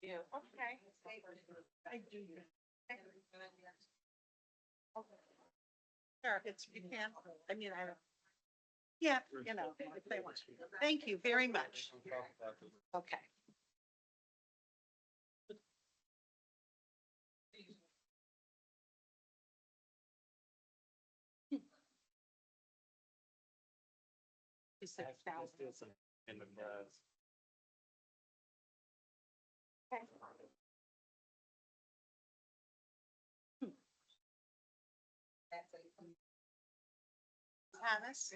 You, okay. I do. Sure, it's, you can, I mean, I, yeah, you know, if they want. Thank you very much. Okay. Thomas?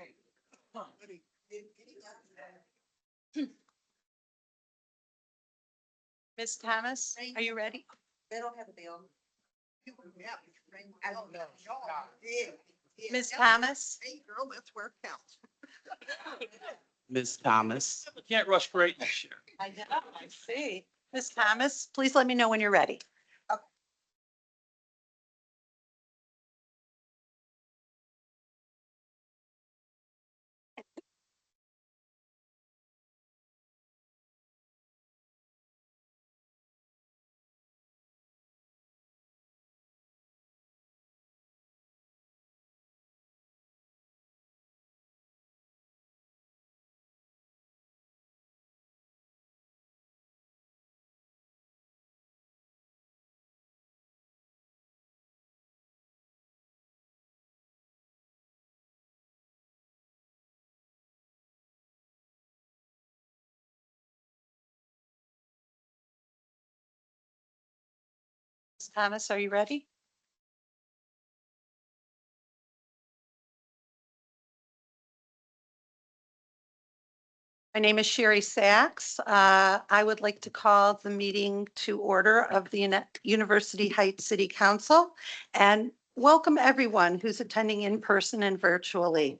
Ms. Thomas, are you ready? They don't have a bill. Ms. Thomas? Hey, girl, that's where it counts. Ms. Thomas. We can't rush greatness here. I know, I see. Ms. Thomas, please let me know when you're ready. Ms. Thomas, are you ready? My name is Sherry Sachs. I would like to call the meeting to order of the University Heights City Council and welcome everyone who's attending in person and virtually.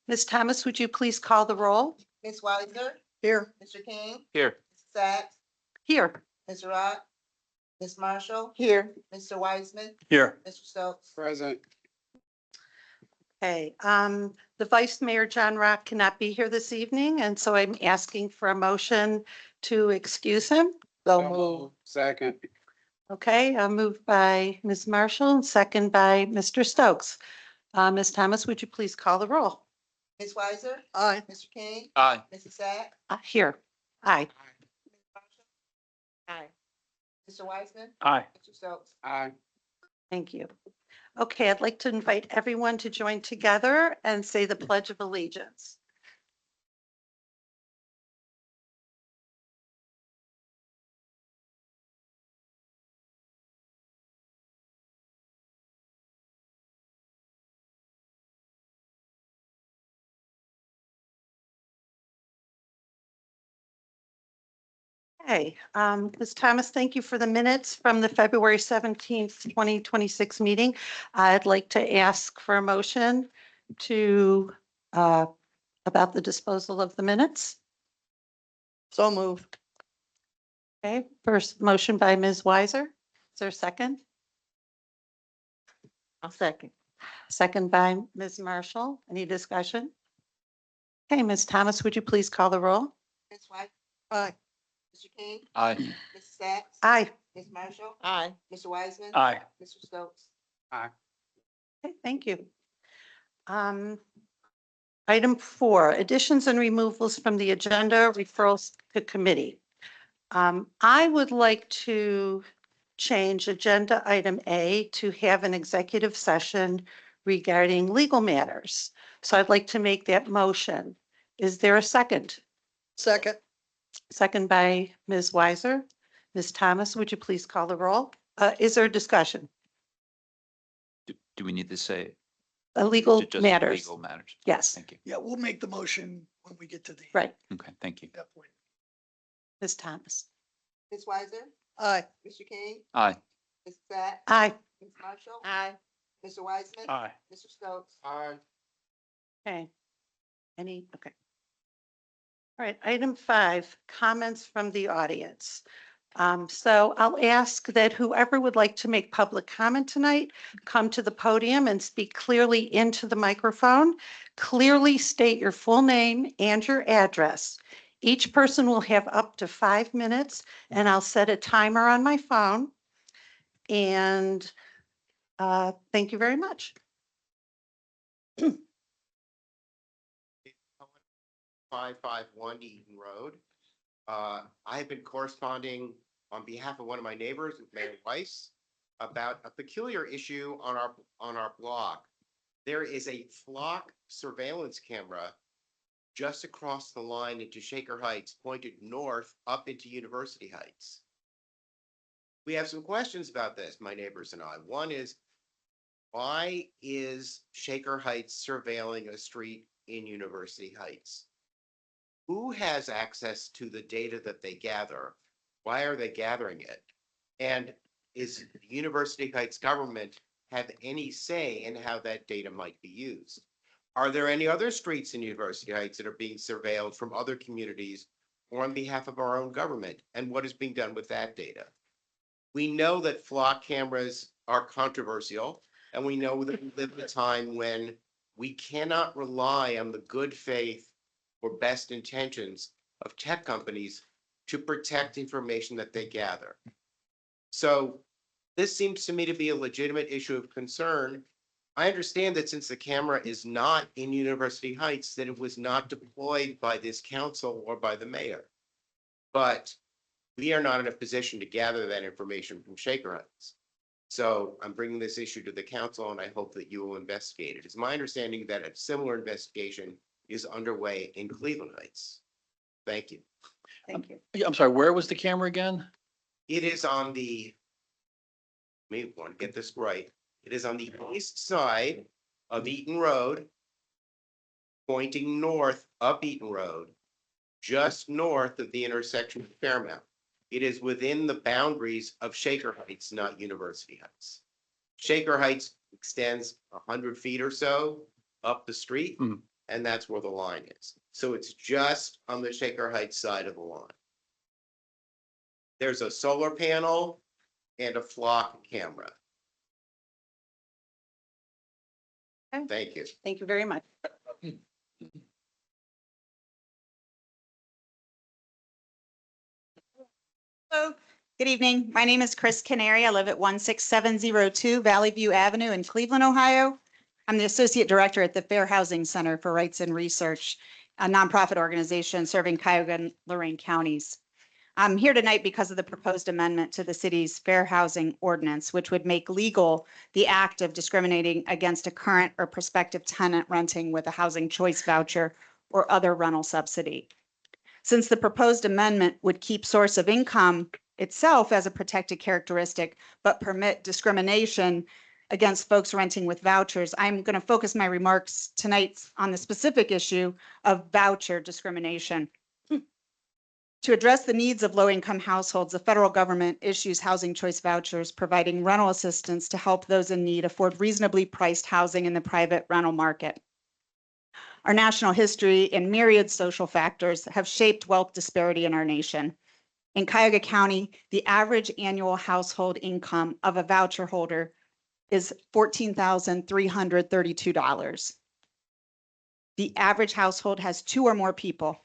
Ms. Thomas, would you please call the roll? Ms. Weiser, Here. Mr. King, Here. Mrs. Sacks, Here. Ms. Rock, Ms. Marshall, Here. Mr. Wiseman, Here. Mr. Stokes. Present. Okay, the Vice Mayor John Rock cannot be here this evening, and so I'm asking for a motion to excuse him. Second. Okay, moved by Ms. Marshall and second by Mr. Stokes. Ms. Thomas, would you please call the roll? Ms. Weiser, Aye. Mr. King, Aye. Mrs. Sacks, Here. Aye. Ms. Marshall, Aye. Mr. Wiseman, Aye. Mr. Stokes. Aye. Thank you. Okay, I'd like to invite everyone to join together and say the Pledge of Allegiance. Okay, Ms. Thomas, thank you for the minutes from the February 17th, 2026 meeting. I'd like to ask for a motion to, about the disposal of the minutes. So moved. Okay, first motion by Ms. Weiser. Is there a second? I'll second. Second by Ms. Marshall. Any discussion? Okay, Ms. Thomas, would you please call the roll? Ms. Weiser. Aye. Mr. King, Aye. Mrs. Sacks. Aye. Ms. Marshall. Aye. Mr. Wiseman. Aye. Mr. Stokes. Okay, thank you. Item 4, additions and removals from the agenda, referrals to committee. I would like to change agenda item A to have an executive session regarding legal matters. So I'd like to make that motion. Is there a second? Second. Second by Ms. Weiser. Ms. Thomas, would you please call the roll? Is there a discussion? Do we need to say? Legal just matters. Legal matters. Yes, Thank you. Yeah, we'll make the motion when we get to the. right. Okay, thank you. That point. Ms. Thomas. Ms. Weiser, Aye. Mr. King, Aye. Mrs. Sacks, Aye. Ms. Marshall. Aye. Mr. Wiseman. Aye. Mr. Stokes. Aye. Okay. Okay. All right, item 5, comments from the audience. So I'll ask that whoever would like to make public comment tonight, come to the podium and speak clearly into the microphone. Clearly state your full name and your address. Each person will have up to 5 minutes, and I'll set a timer on my phone. And thank you very much. 551 Eaton Road. I've been corresponding on behalf of one of my neighbors, Mayor Weiss, about a peculiar issue on our block. There is a flock surveillance camera just across the line into Shaker Heights, pointed north up into University Heights. We have some questions about this, my neighbors and I. One is, why is Shaker Heights surveilling a street in University Heights? Who has access to the data that they gather? Why are they gathering it? And is the University Heights government have any say in how that data might be used? Are there any other streets in University Heights that are being surveilled from other communities or on behalf of our own government? And what is being done with that data? We know that flock cameras are controversial, and we know that we live in a time when we cannot rely on the good faith or best intentions of tech companies to protect information that they gather. So this seems to me to be a legitimate issue of concern. I understand that since the camera is not in University Heights, that it was not deployed by this council or by the mayor. But we are not in a position to gather that information from Shaker Heights. So I'm bringing this issue to the council, and I hope that you will investigate it. It's my understanding that a similar investigation is underway in Cleveland Heights. Thank you. Thank you. Yeah, I'm sorry, where was the camera again? It is on the, me want to get this right. It is on the east side of Eaton Road, pointing north up Eaton Road, just north of the intersection of Fairmount. It is within the boundaries of Shaker Heights, not University Heights. Shaker Heights extends 100 feet or so up the street, and that's where the line is. So it's just on the Shaker Heights side of the line. There's a solar panel and a flock camera. Okay. Thank you. Thank you very much. Hello, good evening. My name is Chris Canary. I live at 16702 Valley View Avenue in Cleveland, Ohio. I'm the Associate Director at the Fair Housing Center for Rights and Research, a nonprofit organization serving Cuyahoga and Lorraine counties. I'm here tonight because of the proposed amendment to the city's fair housing ordinance, which would make legal the act of discriminating against a current or prospective tenant renting with a housing choice voucher or other rental subsidy. Since the proposed amendment would keep source of income itself as a protected characteristic, but permit discrimination against folks renting with vouchers, I'm going to focus my remarks tonight on the specific issue of voucher discrimination. To address the needs of low-income households, the federal government issues housing choice vouchers, providing rental assistance to help those in need afford reasonably priced housing in the private rental market. Our national history and myriad social factors have shaped wealth disparity in our nation. In Cuyahoga County, the average annual household income of a voucher holder is $14,332. The average household has 2 or more people.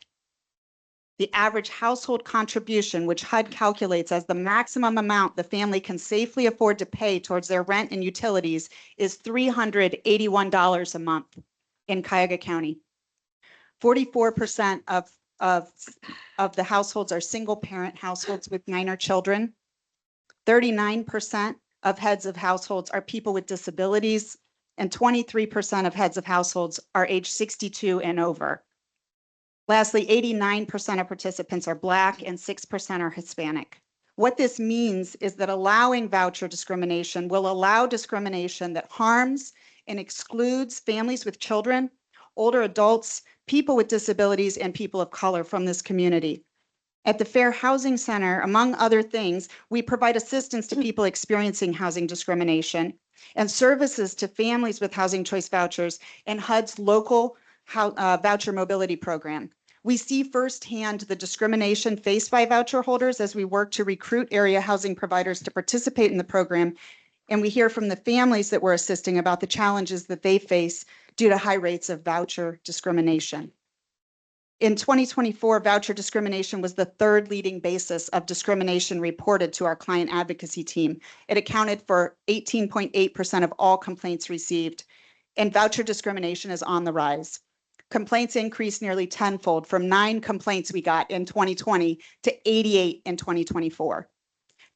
The average household contribution, which HUD calculates as the maximum amount the family can safely afford to pay towards their rent and utilities, is $381 a month in Cuyahoga County. 44% of the households are single parent households with minor children. 39% of heads of households are people with disabilities, and 23% of heads of households are age 62 and over. Lastly, 89% of participants are Black and 6% are Hispanic. What this means is that allowing voucher discrimination will allow discrimination that harms and excludes families with children, older adults, people with disabilities, and people of color from this community. At the Fair Housing Center, among other things, we provide assistance to people experiencing housing discrimination and services to families with housing choice vouchers and HUD's local voucher mobility program. We see firsthand the discrimination faced by voucher holders as we work to recruit area housing providers to participate in the program. And we hear from the families that we're assisting about the challenges that they face due to high rates of voucher discrimination. In 2024, voucher discrimination was the third leading basis of discrimination reported to our client advocacy team. It accounted for 18.8% of all complaints received, and voucher discrimination is on the rise. Complaints increased nearly tenfold from 9 complaints we got in 2020 to 88 in 2024.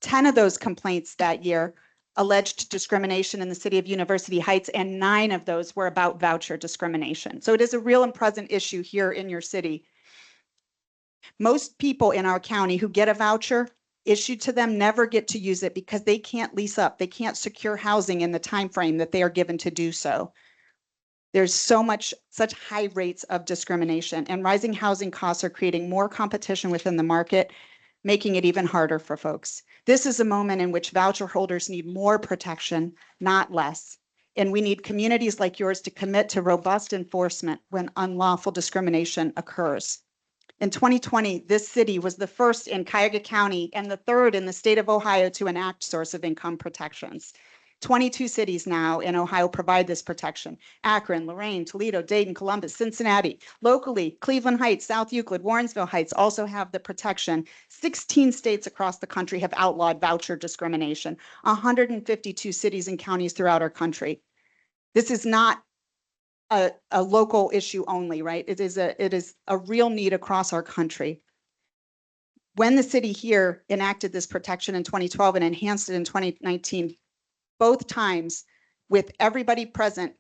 10 of those complaints that year alleged discrimination in the city of University Heights, and 9 of those were about voucher discrimination. So it is a real and present issue here in your city. Most people in our county who get a voucher issued to them never get to use it because they can't lease up. They can't secure housing in the time frame that they are given to do so. There's such high rates of discrimination, and rising housing costs are creating more competition within the market, making it even harder for folks. This is a moment in which voucher holders need more protection, not less. And we need communities like yours to commit to robust enforcement when unlawful discrimination occurs. In 2020, this city was the first in Cuyahoga County and the third in the state of Ohio to enact source of income protections. 22 cities now in Ohio provide this protection: Akron, Lorain, Toledo, Dayton, Columbus, Cincinnati. Locally, Cleveland Heights, South Euclid, Warrensville Heights also have the protection. 16 states across the country have outlawed voucher discrimination. 152 cities and counties throughout our country. This is not a local issue only, right? It is a real need across our country. When the city here enacted this protection in 2012 and enhanced it in 2019, both times, with everybody present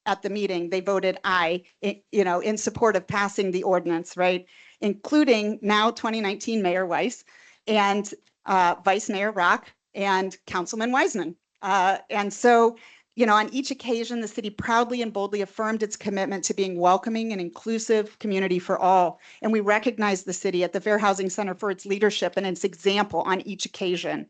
at the meeting, they voted aye, in support of passing the ordinance, right? Including now 2019 Mayor Weiss and Vice Mayor Rock and Councilman Wiseman. And so, on each occasion, the city proudly and boldly affirmed its commitment to being welcoming and inclusive community for all. And we recognize the city at the Fair Housing Center for its leadership and its example on each occasion.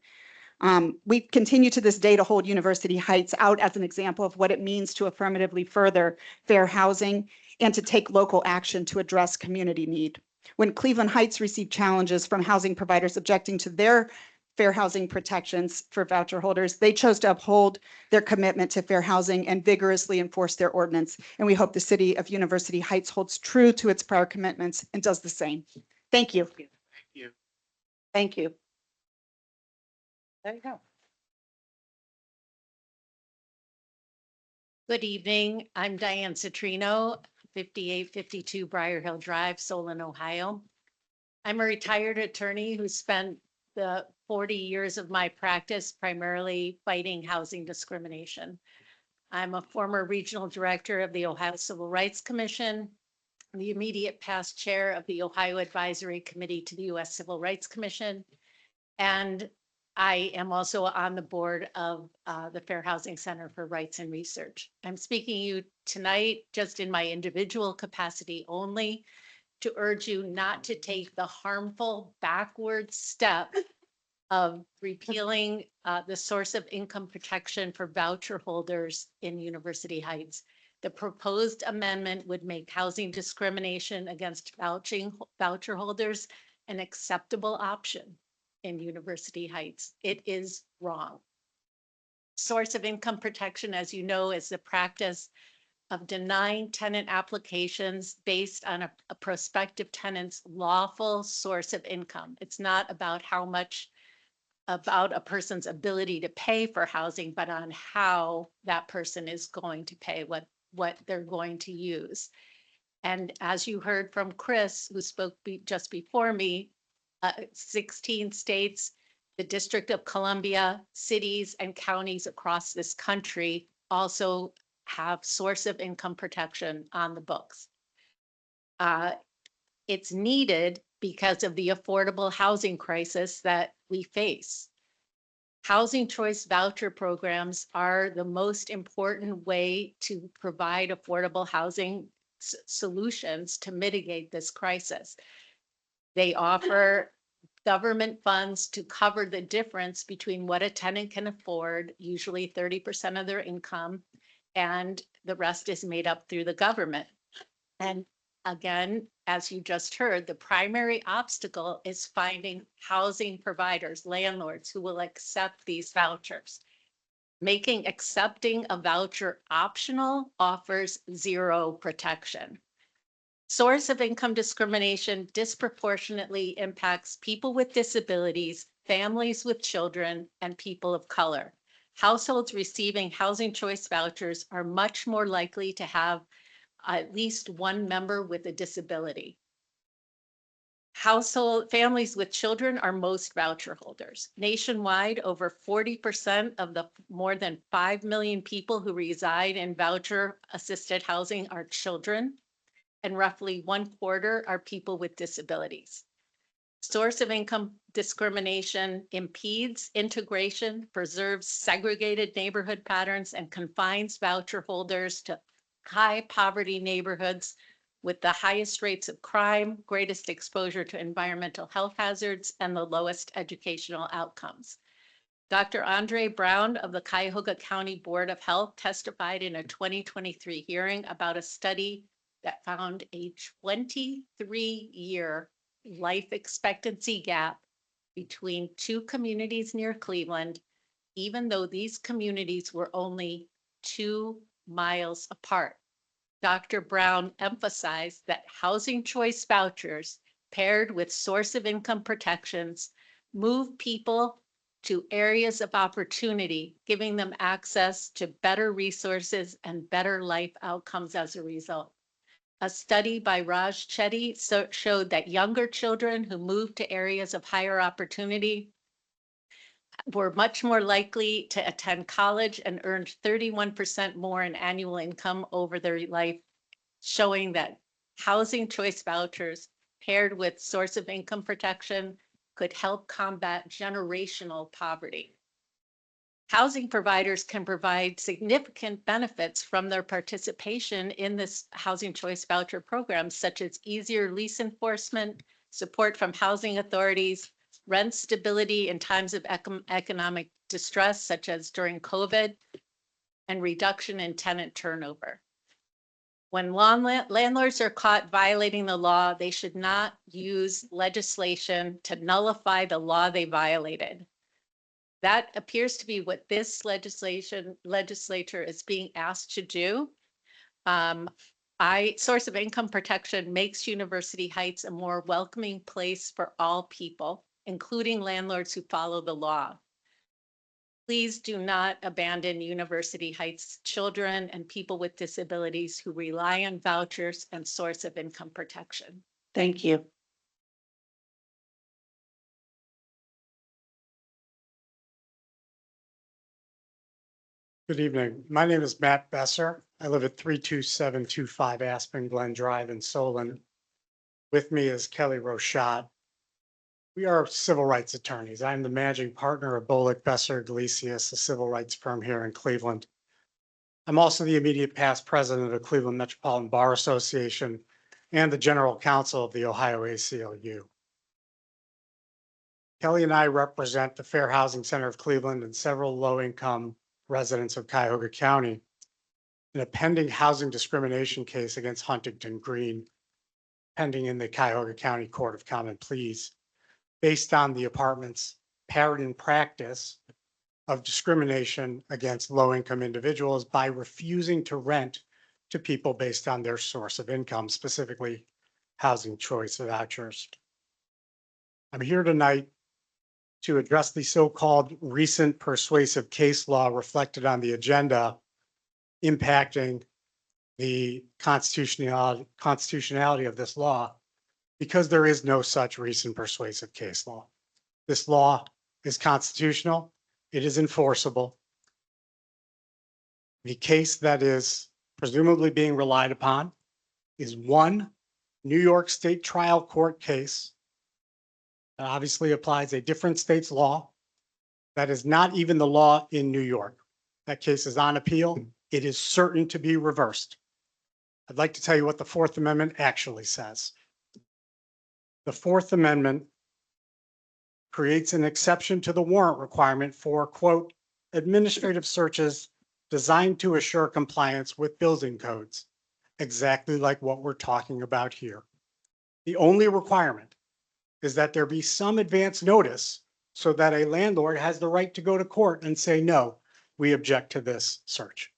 We continue to this day to hold University Heights out as an example of what it means to affirmatively further fair housing and to take local action to address community need. When Cleveland Heights received challenges from housing providers objecting to their fair housing protections for voucher holders, they chose to uphold their commitment to fair housing and vigorously enforce their ordinance. And we hope the city of University Heights holds true to its prior commitments and does the same. Thank you. Thank you. There you go. Good evening. I'm Diane Citrino, 5852 Briar Hill Drive, Solon, Ohio. I'm a retired attorney who spent the 40 years of my practice primarily fighting housing discrimination. I'm a former regional director of the Ohio Civil Rights Commission, the immediate past chair of the Ohio Advisory Committee to the U.S. Civil Rights Commission, and I am also on the board of the Fair Housing Center for Rights and Research. I'm speaking to you tonight just in my individual capacity only to urge you not to take the harmful backward step of repealing the source of income protection for voucher holders in University Heights. The proposed amendment would make housing discrimination against voucher holders an acceptable option in University Heights. It is wrong. Source of income protection, as you know, is the practice of denying tenant applications based on a prospective tenant's lawful source of income. It's not about how much about a person's ability to pay for housing, but on how that person is going to pay, what they're going to use. And as you heard from Chris, who spoke just before me, 16 states, the District of Columbia, cities and counties across this country also have source of income protection on the books. It's needed because of the affordable housing crisis that we face. Housing choice voucher programs are the most important way to provide affordable housing solutions to mitigate this crisis. They offer government funds to cover the difference between what a tenant can afford, usually 30% of their income, and the rest is made up through the government. And again, as you just heard, the primary obstacle is finding housing providers, landlords who will accept these vouchers. Making accepting a voucher optional offers zero protection. Source of income discrimination disproportionately impacts people with disabilities, families with children, and people of color. Households receiving housing choice vouchers are much more likely to have at least one member with a disability. Families with children are most voucher holders. Nationwide, over 40% of the more than 5 million people who reside in voucher assisted housing are children, and roughly 1/4 are people with disabilities. Source of income discrimination impedes integration, preserves segregated neighborhood patterns, and confines voucher holders to high poverty neighborhoods with the highest rates of crime, greatest exposure to environmental health hazards, and the lowest educational outcomes. Dr. Andre Brown of the Cuyahoga County Board of Health testified in a 2023 hearing about a study that found a 23-year life expectancy gap between two communities near Cleveland, even though these communities were only 2 miles apart. Dr. Brown emphasized that housing choice vouchers paired with source of income protections move people to areas of opportunity, giving them access to better resources and better life outcomes as a result. A study by Raj Chetty showed that younger children who moved to areas of higher opportunity were much more likely to attend college and earned 31% more in annual income over their life, showing that housing choice vouchers paired with source of income protection could help combat generational poverty. Housing providers can provide significant benefits from their participation in this housing choice voucher program, such as easier lease enforcement, support from housing authorities, rent stability in times of economic distress, such as during COVID, and reduction in tenant turnover. When landlords are caught violating the law, they should not use legislation to nullify the law they violated. That appears to be what this legislature is being asked to do. Source of income protection makes University Heights a more welcoming place for all people, including landlords who follow the law. Please do not abandon University Heights children and people with disabilities who rely on vouchers and source of income protection. Thank you. Good evening. My name is Matt Besser. I live at 32725 Aspen Glen Drive in Solon. With me is Kelly Rochat. We are civil rights attorneys. I'm the managing partner of Bolick Besser Iglesias, a civil rights firm here in Cleveland. I'm also the immediate past president of the Cleveland Metropolitan Bar Association and the general counsel of the Ohio ACLU. Kelly and I represent the Fair Housing Center of Cleveland and several low-income residents of Cuyahoga County in a pending housing discrimination case against Huntington Green, pending in the Cuyahoga County Court of Common Pleas, based on the apartment's pattern practice of discrimination against low-income individuals by refusing to rent to people based on their source of income, specifically housing choice vouchers. I'm here tonight to address the so-called recent persuasive case law reflected on the agenda impacting the constitutionality of this law, because there is no such recent persuasive case law. This law is constitutional. It is enforceable. The case that is presumably being relied upon is one New York State trial court case that obviously applies a different state's law. That is not even the law in New York. That case is on appeal. It is certain to be reversed. I'd like to tell you what the Fourth Amendment actually says. The Fourth Amendment creates an exception to the warrant requirement for, quote, administrative searches designed to assure compliance with building codes, exactly like what we're talking about here. The only requirement is that there be some advance notice so that a landlord has the right to go to court and say, no, we object to this search.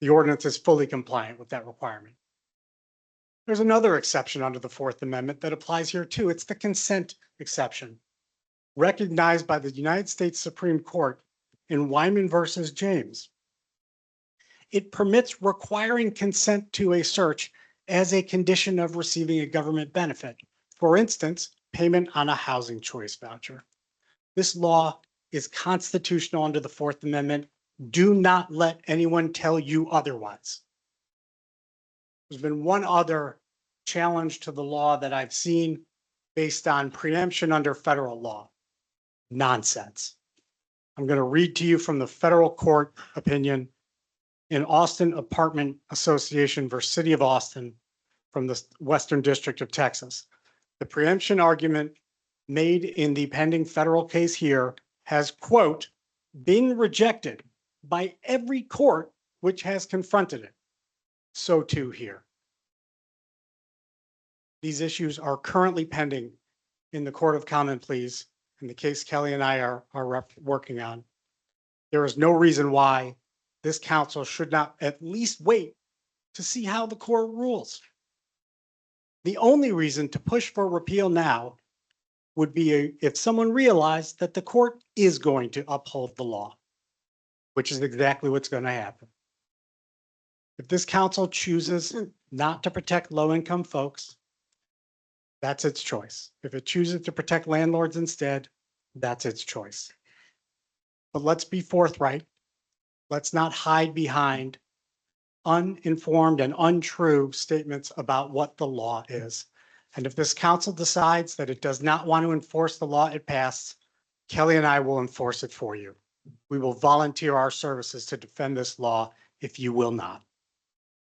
The ordinance is fully compliant with that requirement. There's another exception under the Fourth Amendment that applies here too. It's the consent exception, recognized by the United States Supreme Court in Wyman versus James. It permits requiring consent to a search as a condition of receiving a government benefit. For instance, payment on a housing choice voucher. This law is constitutional under the Fourth Amendment. Do not let anyone tell you otherwise. There's been one other challenge to the law that I've seen based on preemption under federal law. Nonsense. I'm going to read to you from the federal court opinion in Austin Apartment Association versus City of Austin from the Western District of Texas. The preemption argument made in the pending federal case here has, quote, been rejected by every court which has confronted it. So too here. These issues are currently pending in the Court of Common Pleas in the case Kelly and I are working on. There is no reason why this council should not at least wait to see how the court rules. The only reason to push for repeal now would be if someone realized that the court is going to uphold the law, which is exactly what's going to happen. If this council chooses not to protect low-income folks, that's its choice. If it chooses to protect landlords instead, that's its choice. But let's be forthright. Let's not hide behind uninformed and untrue statements about what the law is. And if this council decides that it does not want to enforce the law it passed, Kelly and I will enforce it for you. We will volunteer our services to defend this law if you will not.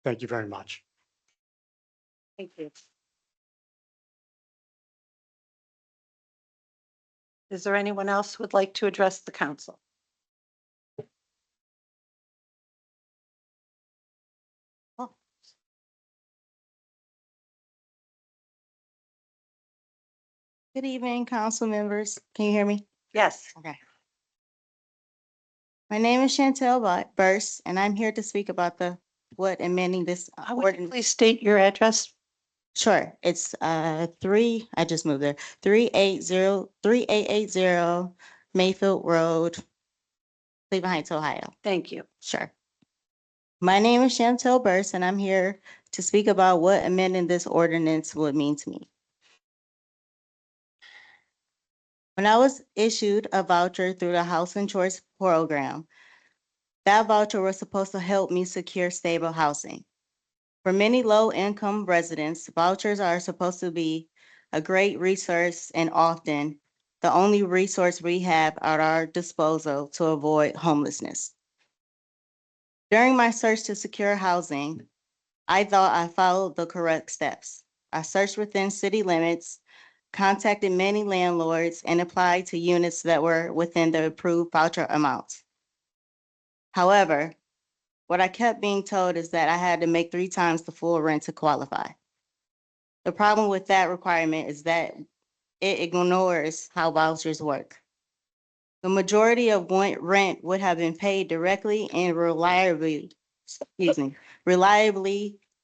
Thank you very much. Thank you. Is there anyone else who would like to address the council? Oh, Good evening, council members. Can you hear me? yes. Okay. My name is Chantel Burse, and I'm here to speak about what amending this Would you ordinance. please state your address? Sure, it's I just moved there, 3880 Mayfield Road, Cleveland Heights, Ohio. Thank you. Sure. My name is Chantel Burse, and I'm here to speak about what amending this ordinance would mean to me. When I was issued a voucher through the Housing Choice Program, that voucher was supposed to help me secure stable housing. For many low-income residents, vouchers are supposed to be a great resource and often the only resource we have at our disposal to avoid homelessness. During my search to secure housing, I thought I followed the correct steps. I searched within city limits, contacted many landlords, and applied to units that were within the approved voucher amounts. However, what I kept being told is that I had to make 3 times the full rent to qualify. The problem with that requirement is that it ignores how vouchers work. The majority of rent would have been paid directly and reliably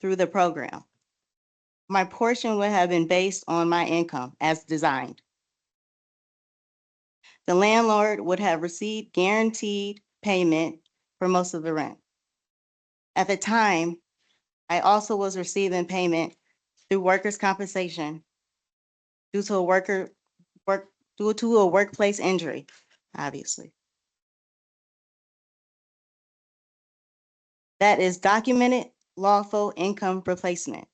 through the program. My portion would have been based on my income as designed. The landlord would have received guaranteed payment for most of the rent. At the time, I also was receiving payment through workers' compensation due to a workplace injury, obviously. That is documented lawful income replacement.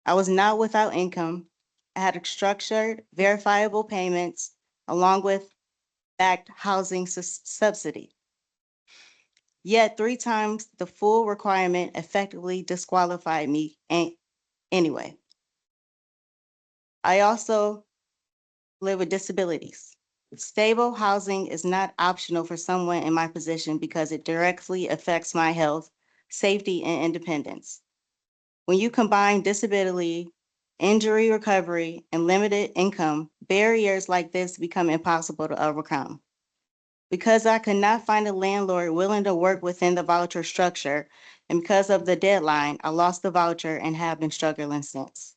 I was not without income. I had structured, verifiable payments along with backed housing subsidy. Yet 3 times the full requirement effectively disqualified me anyway. I also live with disabilities. Stable housing is not optional for someone in my position because it directly affects my health, safety, and independence. When you combine disability, injury recovery, and limited income, barriers like this become impossible to overcome. Because I could not find a landlord willing to work within the voucher structure, and because of the deadline, I lost the voucher and have been struggling since.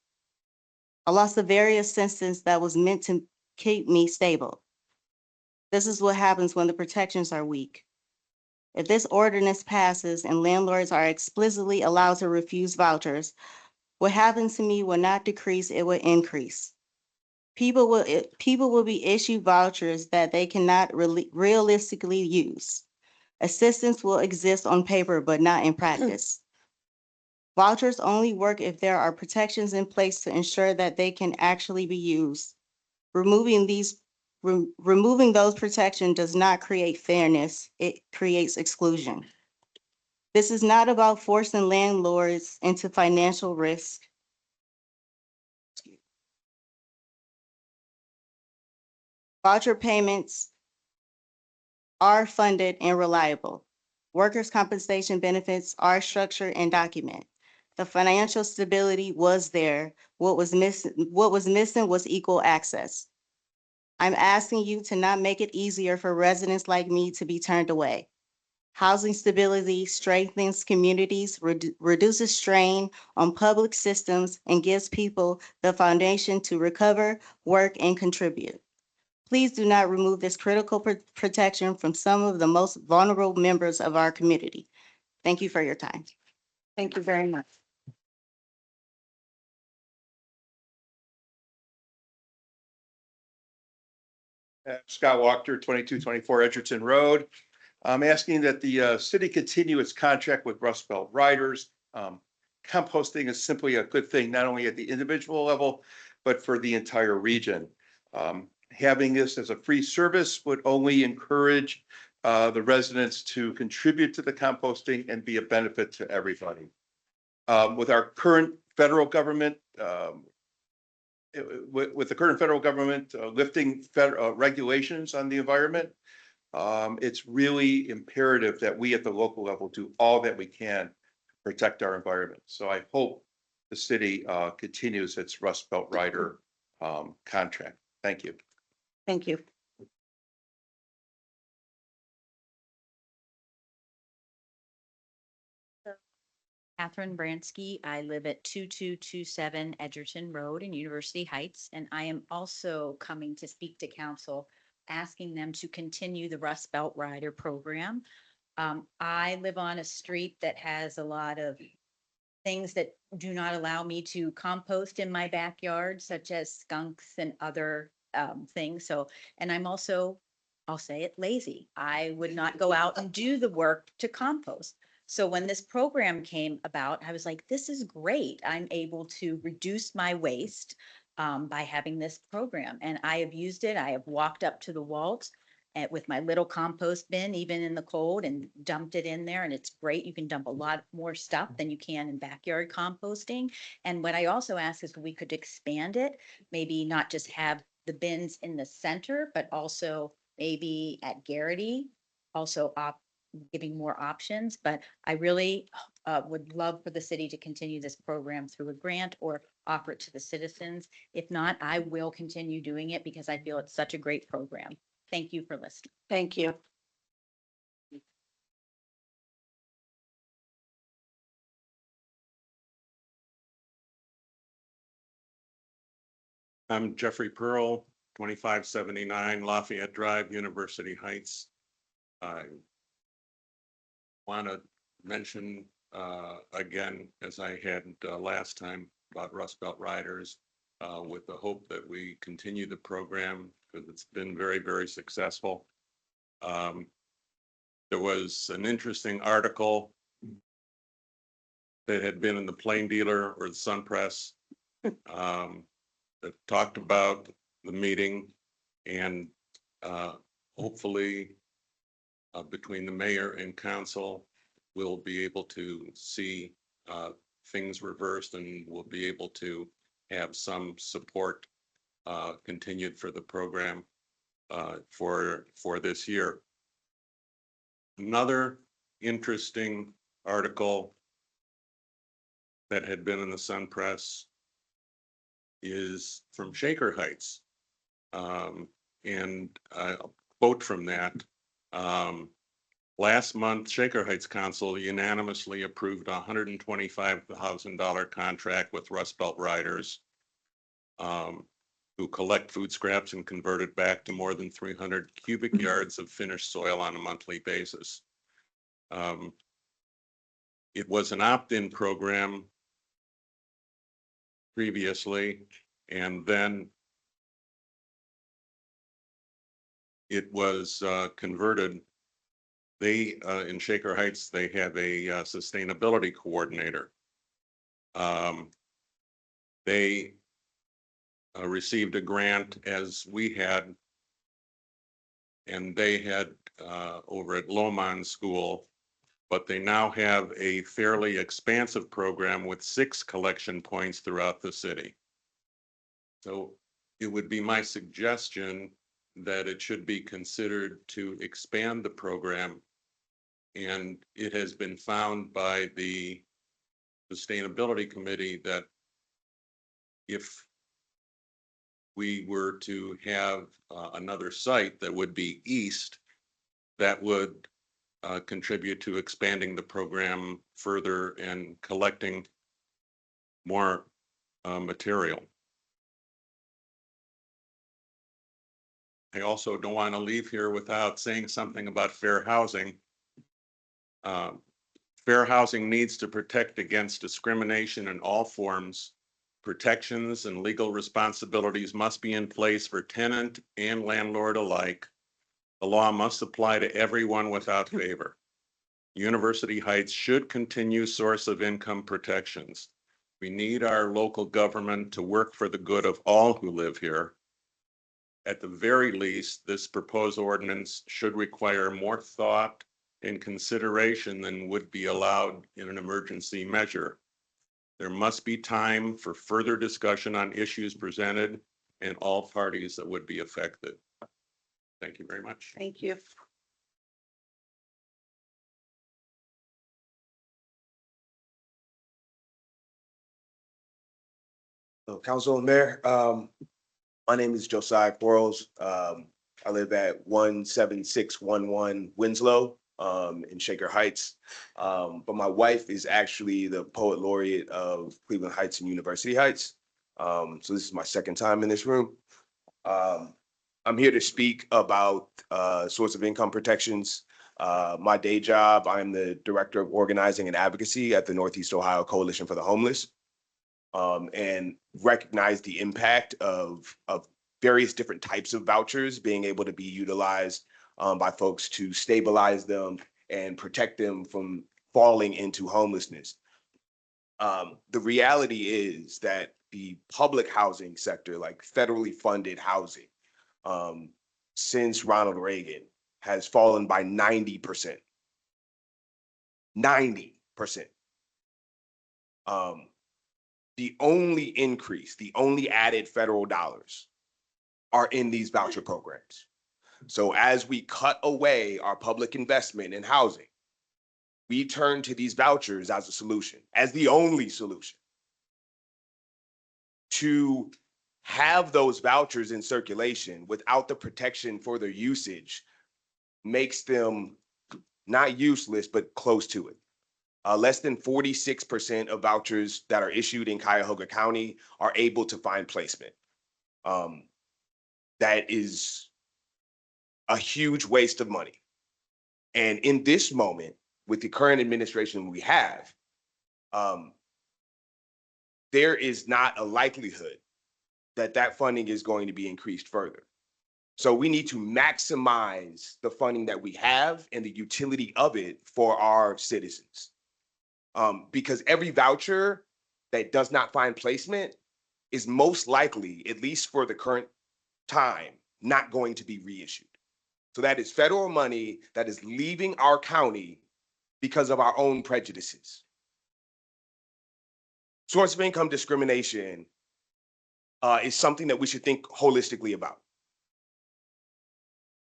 I lost the very assistance that was meant to keep me stable. This is what happens when the protections are weak. If this ordinance passes and landlords are explicitly allowed to refuse vouchers, what happens to me will not decrease, it will increase. People will be issued vouchers that they cannot realistically use. Assistance will exist on paper, but not in practice. Vouchers only work if there are protections in place to ensure that they can actually be used. Removing those protections does not create fairness, it creates exclusion. This is not about forcing landlords into financial risk. Voucher payments are funded and reliable. Workers' compensation benefits are structured and documented. The financial stability was there. What was missing was equal access. I'm asking you to not make it easier for residents like me to be turned away. Housing stability strengthens communities, reduces strain on public systems, and gives people the foundation to recover, work, and contribute. Please do not remove this critical protection from some of the most vulnerable members of our community. Thank you for your time. Thank you very much. Scott Walker, 2224 Edgerton Road. I'm asking that the city continue its contract with Rust Belt Riders. Composting is simply a good thing, not only at the individual level, but for the entire region. Having this as a free service would only encourage the residents to contribute to the composting and be a benefit to everybody. With our current federal government, with the current federal government lifting regulations on the environment, it's really imperative that we at the local level do all that we can to protect our environment. So I hope the city continues its Rust Belt Rider contract. Thank you. Thank you. Catherine Bransky. I live at 2227 Edgerton Road in University Heights, and I am also coming to speak to council, asking them to continue the Rust Belt Rider program. I live on a street that has a lot of things that do not allow me to compost in my backyard, such as skunks and other things. So, and I'm also, I'll say it, lazy. I would not go out and do the work to compost. So when this program came about, I was like, this is great. I'm able to reduce my waste by having this program. And I have used it. I have walked up to the Walt with my little compost bin, even in the cold, and dumped it in there. And it's great. You can dump a lot more stuff than you can in backyard composting. And what I also ask is we could expand it, maybe not just have the bins in the center, but also maybe at Garrity, also giving more options. But I really would love for the city to continue this program through a grant or offer it to the citizens. If not, I will continue doing it because I feel it's such a great program. Thank you for listening. Thank you. I'm Jeffrey Pearl, 2579 Lafayette Drive, University Heights. I want to mention again, as I had last time, about Rust Belt Riders, with the hope that we continue the program because it's been very, very successful. There was an interesting article that had been in the Plain Dealer or the Sun Press that talked about the meeting, and hopefully between the mayor and council, we'll be able to see things reversed, and we'll be able to have some support continued for the program for this year. Another interesting article that had been in the Sun Press is from Shaker Heights. And I'll quote from that. Last month, Shaker Heights Council unanimously approved a $125,000 contract with Rust Belt Riders who collect food scraps and convert it back to more than 300 cubic yards of finished soil on a monthly basis. It was an opt-in program previously, and then it was converted. They, in Shaker Heights, they have a sustainability coordinator. They received a grant as we had, and they had over at Lomond School, but they now have a fairly expansive program with 6 collection points throughout the city. So it would be my suggestion that it should be considered to expand the program. And it has been found by the Sustainability Committee that if we were to have another site that would be east, that would contribute to expanding the program further and collecting more material. I also don't want to leave here without saying something about fair housing. Fair housing needs to protect against discrimination in all forms. Protections and legal responsibilities must be in place for tenant and landlord alike. The law must apply to everyone without favor. University Heights should continue source of income protections. We need our local government to work for the good of all who live here. At the very least, this proposed ordinance should require more thought and consideration than would be allowed in an emergency measure. There must be time for further discussion on issues presented and all parties that would be affected. Thank you very much. Thank you. So, Council and Mayor, my name is Josiah Quarles. I live at 17611 Winslow in Shaker Heights. But my wife is actually the poet laureate of Cleveland Heights and University Heights. So this is my second time in this room. I'm here to speak about source of income protections. My day job, I'm the Director of Organizing and Advocacy at the Northeast Ohio Coalition for the Homeless. And recognize the impact of various different types of vouchers being able to be utilized by folks to stabilize them and protect them from falling into homelessness. The reality is that the public housing sector, like federally funded housing, since Ronald Reagan has fallen by 90%. 90%. The only increase, the only added federal dollars are in these voucher programs. So as we cut away our public investment in housing, we turn to these vouchers as a solution, as the only solution. To have those vouchers in circulation without the protection for their usage makes them not useless, but close to it. Less than 46% of vouchers that are issued in Cuyahoga County are able to find placement. That is a huge waste of money. And in this moment, with the current administration we have, there is not a likelihood that that funding is going to be increased further. So we need to maximize the funding that we have and the utility of it for our citizens. Because every voucher that does not find placement is most likely, at least for the current time, not going to be reissued. So that is federal money that is leaving our county because of our own prejudices. Source of income discrimination is something that we should think holistically about.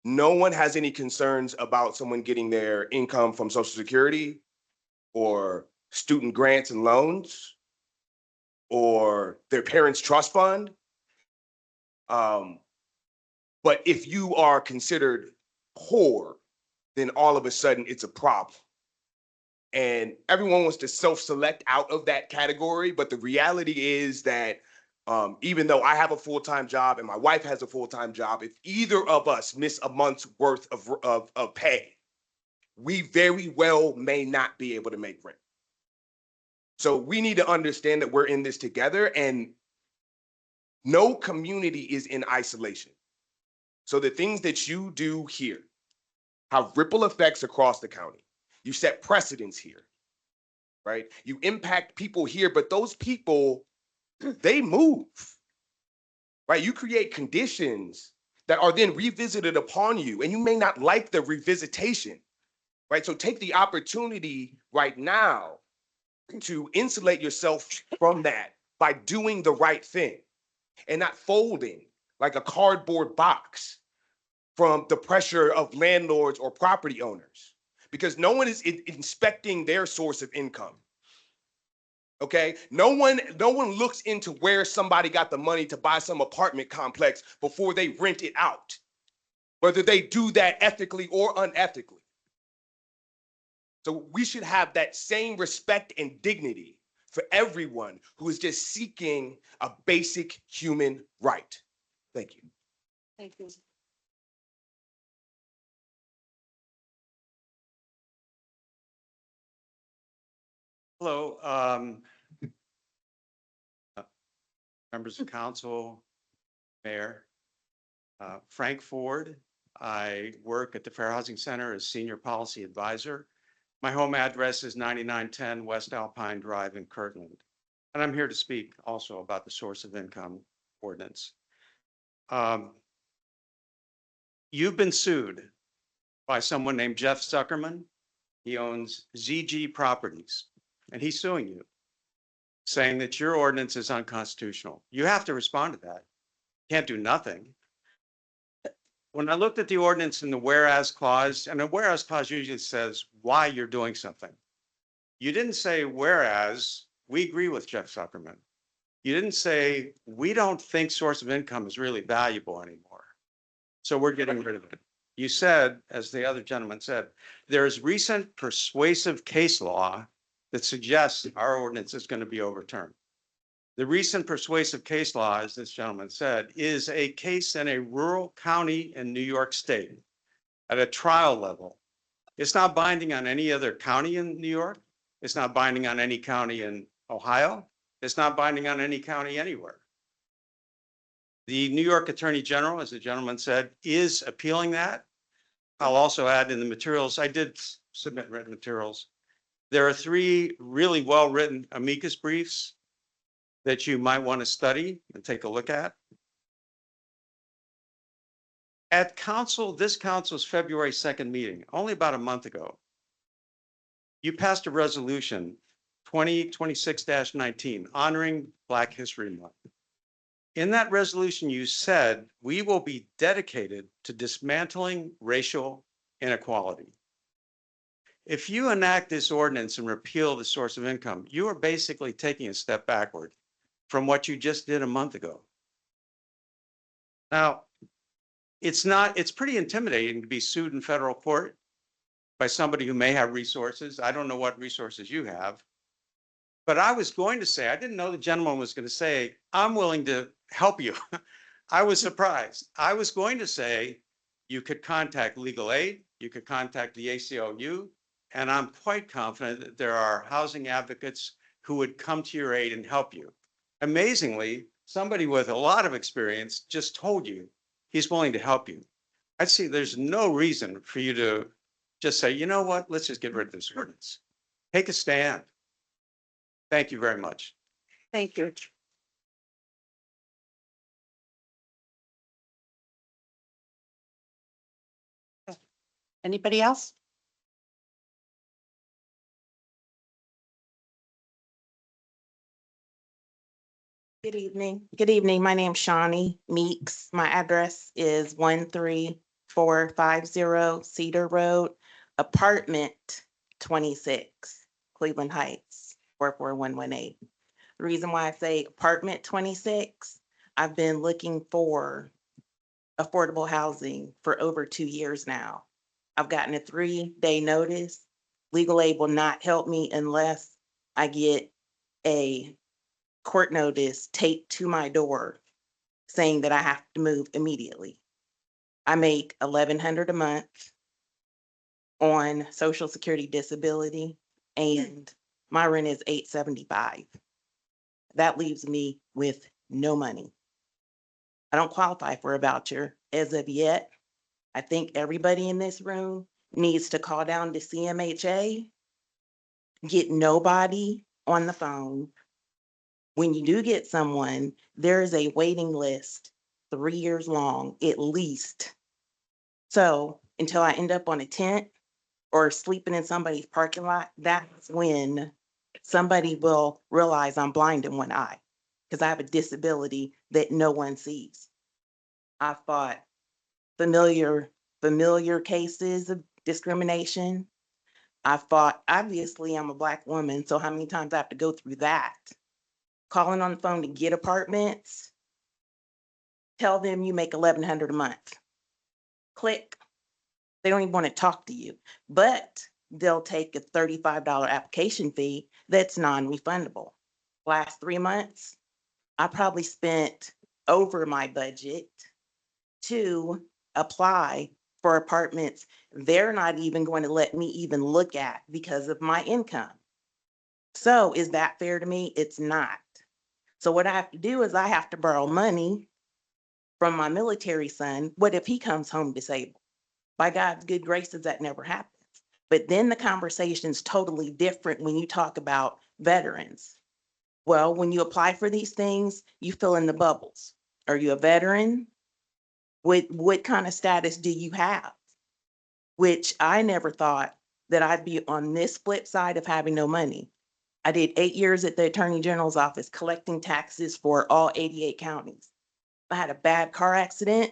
No one has any concerns about someone getting their income from Social Security or student grants and loans or their parents' trust fund. But if you are considered poor then all of a sudden it's a problem. And everyone wants to self-select out of that category, but the reality is that even though I have a full-time job and my wife has a full-time job, if either of us miss a month's worth of pay, we very well may not be able to make rent. So we need to understand that we're in this together, and no community is in isolation. So the things that you do here have ripple effects across the county. You set precedents here, right? You impact people here, but those people, they move, right? You create conditions that are then revisited upon you, and you may not like the revisitation, right? So take the opportunity right now to insulate yourself from that by doing the right thing and not folding like a cardboard box from the pressure of landlords or property owners, because no one is inspecting their source of income. Okay, no one looks into where somebody got the money to buy some apartment complex before they rent it out, whether they do that ethically or unethically. So we should have that same respect and dignity for everyone who is just seeking a basic human right. Thank you. Thank you. Hello, members of council, mayor. Frank Ford. I work at the Fair Housing Center as senior policy advisor. My home address is 9910 West Alpine Drive in Kirtland. And I'm here to speak also about the source of income ordinance. You've been sued by someone named Jeff Zuckerman. He owns ZG Properties, and he's suing you, saying that your ordinance is unconstitutional. You have to respond to that. Can't do nothing. When I looked at the ordinance in the whereas clause, and the whereas clause usually says why you're doing something. You didn't say, whereas we agree with Jeff Zuckerman. You didn't say, we don't think source of income is really valuable anymore, so we're getting rid of it. You said, as the other gentleman said, there is recent persuasive case law that suggests our ordinance is going to be overturned. The recent persuasive case law, as this gentleman said, is a case in a rural county in New York State at a trial level. It's not binding on any other county in New York. It's not binding on any county in Ohio. It's not binding on any county anywhere. The New York Attorney General, as the gentleman said, is appealing that. I'll also add in the materials, I did submit written materials. There are 3 really well-written amicus briefs that you might want to study and take a look at. At council, this council's February 2nd meeting, only about a month ago, you passed a resolution 2026-19 honoring Black History Month. In that resolution, you said, we will be dedicated to dismantling racial inequality. If you enact this ordinance and repeal the source of income, you are basically taking a step backward from what you just did a month ago. Now, it's pretty intimidating to be sued in federal court by somebody who may have resources. I don't know what resources you have, but I was going to say, I didn't know the gentleman was going to say, I'm willing to help you. I was surprised. I was going to say, you could contact legal aid, you could contact the ACLU, and I'm quite confident that there are housing advocates who would come to your aid and help you. Amazingly, somebody with a lot of experience just told you he's willing to help you. I see there's no reason for you to just say, you know what, let's just get rid of this ordinance. Take a stand. Thank you very much. Thank you. Anybody else? Good evening. Good evening. My name's Shawnee Meeks. My address is 13450 Cedar Road, apartment 26, Cleveland Heights, 44118. The reason why I say apartment 26, I've been looking for affordable housing for over 2 years now. I've gotten a 3-day notice. Legal aid will not help me unless I get a court notice taped to my door saying that I have to move immediately. I make $1,100 a month on Social Security disability, and my rent is $875. That leaves me with no money. I don't qualify for a voucher as of yet. I think everybody in this room needs to call down to CMHA, get nobody on the phone. When you do get someone, there is a waiting list 3 years long, at least. So until I end up on a tent or sleeping in somebody's parking lot, that's when somebody will realize I'm blind in one eye because I have a disability that no one sees. I fought familiar cases of discrimination. I fought, obviously, I'm a Black woman, so how many times I have to go through that? Calling on the phone to get apartments, tell them you make $1,100 a month. Click. They don't even want to talk to you, but they'll take a $35 application fee that's non-refundable. Last 3 months, I probably spent over my budget to apply for apartments they're not even going to let me even look at because of my income. So is that fair to me? It's not. So what I have to do is I have to borrow money from my military son. What if he comes home disabled? By God's good graces, that never happens. But then the conversation's totally different when you talk about veterans. Well, when you apply for these things, you fill in the bubbles. Are you a veteran? What kind of status do you have? Which I never thought that I'd be on this flip side of having no money. I did 8 years at the Attorney General's office collecting taxes for all 88 counties. I had a bad car accident.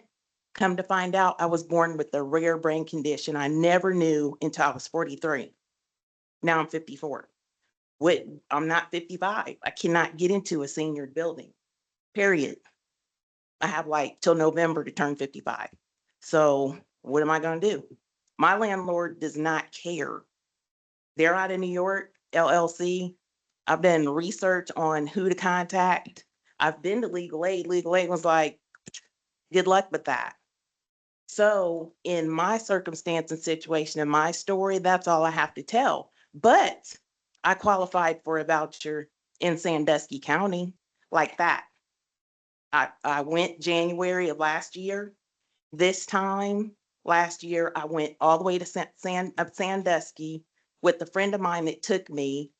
Come to find out, I was born with a rare brain condition I never knew until I was 43. Now I'm 54. I'm not 55. I cannot get into a senior building, period. I have like till November to turn 55. So what am I gonna do? My landlord does not care. They're out of New York, LLC. I've done research on who to contact. I've been to legal aid. Legal aid was like, good luck with that. So in my circumstance and situation, in my story, that's all I have to tell. But I qualified for a voucher in Sandusky County like that. I went January of last year. This time last year, I went all the way to Sandusky with a friend of mine that took me.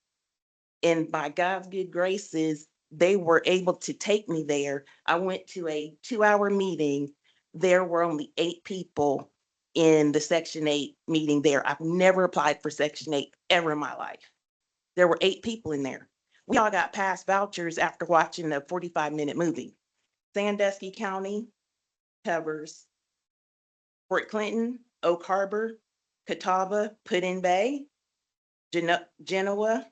And by God's good graces, they were able to take me there. I went to a 2-hour meeting. There were only 8 people in the Section 8 meeting there. I've never applied for Section 8 ever in my life. There were 8 people in there. We all got passed vouchers after watching a 45-minute movie. Sandusky County covers Fort Clinton, Oak Harbor, Catawba, Put-in-Bay, Genoa,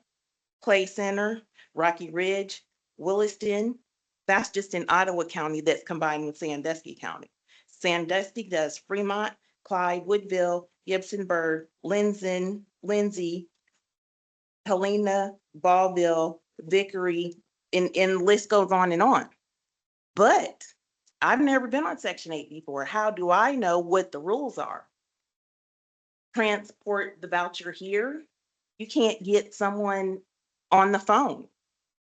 Clay Center, Rocky Ridge, Williston. That's just in Ottawa County that's combined with Sandusky County. Sandusky does Fremont, Clyde, Woodville, Gibsonburg, Lindsay, Helena, Ballville, Vickery, and the list goes on and on. But I've never been on Section 8 before. How do I know what the rules are? Transport the voucher here. You can't get someone on the phone.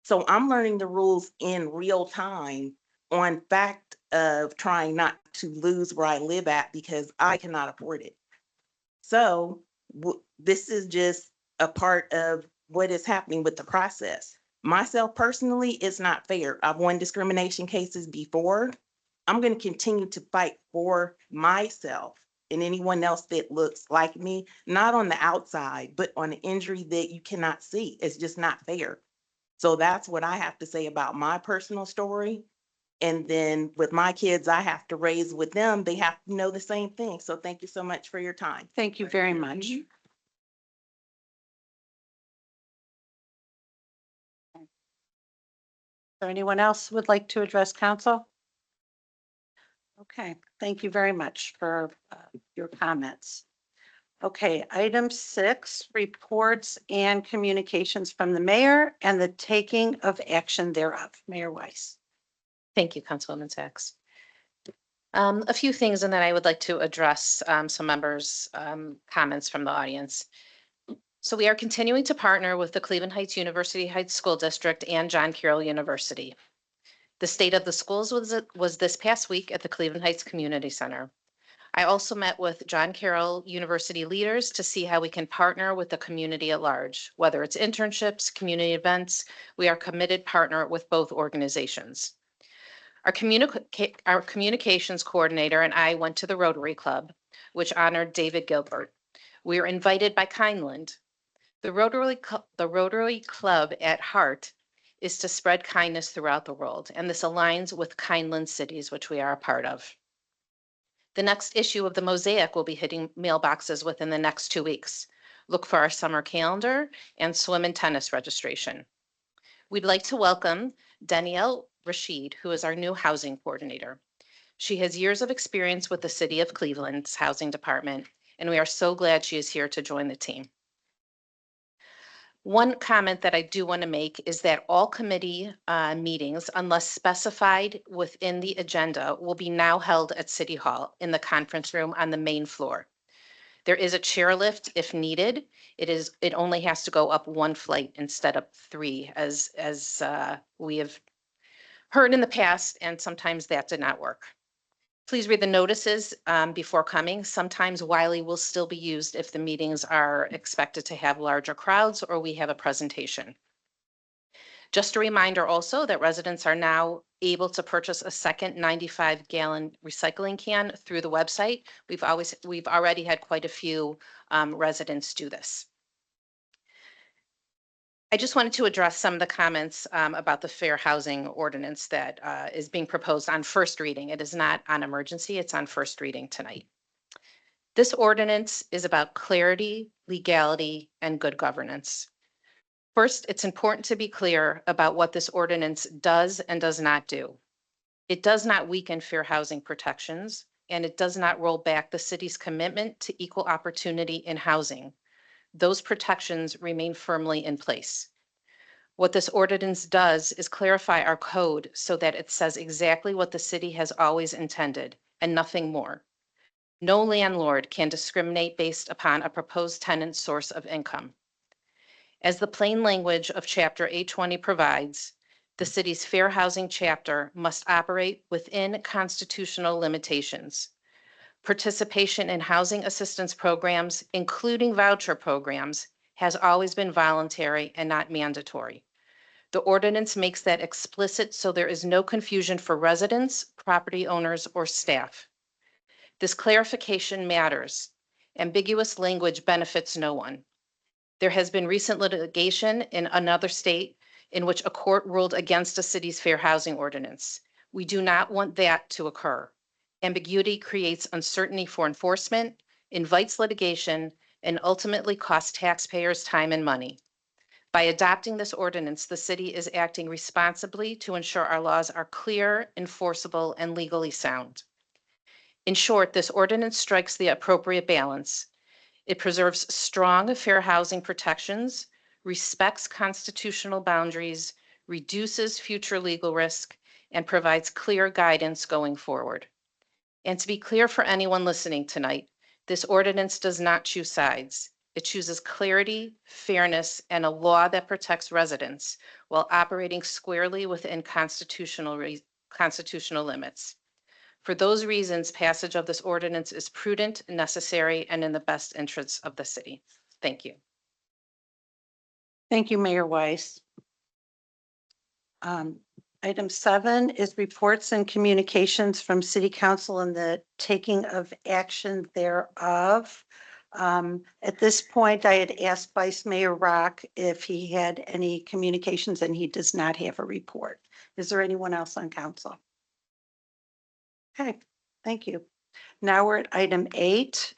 So I'm learning the rules in real time on fact of trying not to lose where I live at because I cannot afford it. So this is just a part of what is happening with the process. Myself personally, it's not fair. I've won discrimination cases before. I'm going to continue to fight for myself and anyone else that looks like me, not on the outside, but on an injury that you cannot see. It's just not fair. So that's what I have to say about my personal story. And then with my kids, I have to raise with them. They have to know the same thing. So thank you so much for your time. Thank you very much. Is there anyone else who would like to address council? Okay, thank you very much for your comments. Okay, item 6, reports and communications from the mayor and the taking of action thereof. Mayor Weiss. Thank you, Councilwoman Sacks. A few things, and then I would like to address some members' comments from the audience. So we are continuing to partner with the Cleveland Heights University Heights School District and John Carroll University. The state of the schools was this past week at the Cleveland Heights Community Center. I also met with John Carroll University leaders to see how we can partner with the community at large, whether it's internships, community events. We are committed partner with both organizations. Our communications coordinator and I went to the Rotary Club, which honored David Gilbert. We were invited by Kindland. The Rotary Club at heart is to spread kindness throughout the world, and this aligns with Kindland cities, which we are a part of. The next issue of the Mosaic will be hitting mailboxes within the next 2 weeks. Look for our summer calendar and swim and tennis registration. We'd like to welcome Danielle Rashid, who is our new housing coordinator. She has years of experience with the City of Cleveland's housing department, and we are so glad she is here to join the team. One comment that I do want to make is that all committee meetings, unless specified within the agenda, will be now held at City Hall in the conference room on the main floor. There is a chairlift if needed. It only has to go up 1 flight instead of 3, as we have heard in the past, and sometimes that did not work. Please read the notices before coming. Sometimes Wiley will still be used if the meetings are expected to have larger crowds or we have a presentation. Just a reminder also that residents are now able to purchase a second 95-gallon recycling can through the website. We've already had quite a few residents do this. I just wanted to address some of the comments about the fair housing ordinance that is being proposed on first reading. It is not on emergency, it's on first reading tonight. This ordinance is about clarity, legality, and good governance. First, it's important to be clear about what this ordinance does and does not do. It does not weaken fair housing protections, and it does not roll back the city's commitment to equal opportunity in housing. Those protections remain firmly in place. What this ordinance does is clarify our code so that it says exactly what the city has always intended and nothing more. No landlord can discriminate based upon a proposed tenant's source of income. As the plain language of Chapter 820 provides, the city's fair housing chapter must operate within constitutional limitations. Participation in housing assistance programs, including voucher programs, has always been voluntary and not mandatory. The ordinance makes that explicit so there is no confusion for residents, property owners, or staff. This clarification matters. Ambiguous language benefits no one. There has been recent litigation in another state in which a court ruled against a city's fair housing ordinance. We do not want that to occur. Ambiguity creates uncertainty for enforcement, invites litigation, and ultimately costs taxpayers time and money. By adopting this ordinance, the city is acting responsibly to ensure our laws are clear, enforceable, and legally sound. In short, this ordinance strikes the appropriate balance. It preserves strong, fair housing protections, respects constitutional boundaries, reduces future legal risk, and provides clear guidance going forward. And to be clear for anyone listening tonight, this ordinance does not choose sides. It chooses clarity, fairness, and a law that protects residents while operating squarely within constitutional limits. For those reasons, passage of this ordinance is prudent, necessary, and in the best interests of the city. Thank you. Thank you, Mayor Weiss. Item 7 is reports and communications from City Council and the taking of action thereof. At this point, I had asked Vice Mayor Rock if he had any communications, and he does not have a report. Is there anyone else on council? Okay, thank you. Now we're at item 8.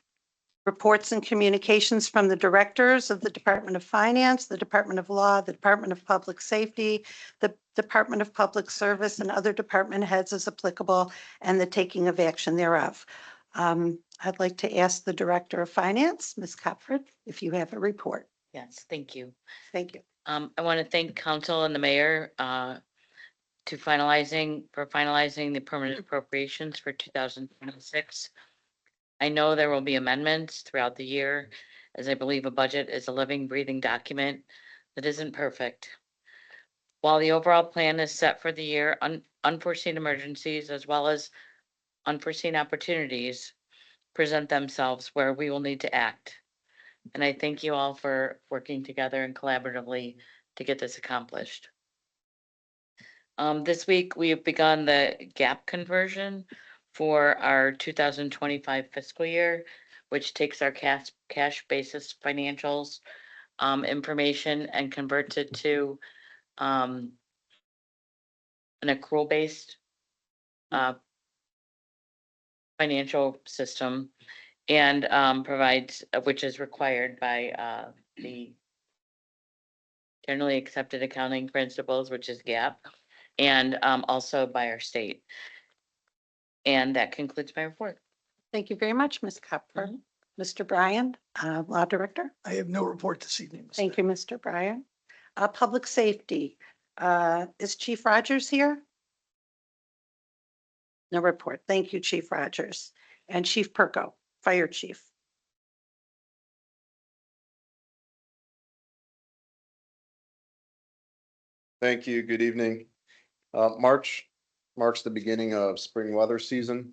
Reports and communications from the directors of the Department of Finance, the Department of Law, the Department of Public Safety, the Department of Public Service, and other department heads as applicable, and the taking of action thereof. I'd like to ask the Director of Finance, Ms. Copford, if you have a report. Yes, thank you. Thank you. I want to thank council and the mayor for finalizing the permanent appropriations for 2026. I know there will be amendments throughout the year, as I believe a budget is a living, breathing document that isn't perfect. While the overall plan is set for the year, unforeseen emergencies as well as unforeseen opportunities present themselves where we will need to act. And I thank you all for working together and collaboratively to get this accomplished. This week, we have begun the gap conversion for our 2025 fiscal year, which takes our cash basis financials information and converts it to an accrual-based financial system and provides, which is required by the generally accepted accounting principles, which is GAAP, and also by our state. And that concludes my report. Thank you very much, Ms. Copford. Mr. Bryan, Law Director. I have no report this evening. Ms. Thank you, Mr. Bryan. Public Safety, is Chief Rogers here? No report. Thank you, Chief Rogers. And Chief Perko, Fire Chief. Thank you. Good evening. March marks the beginning of spring weather season.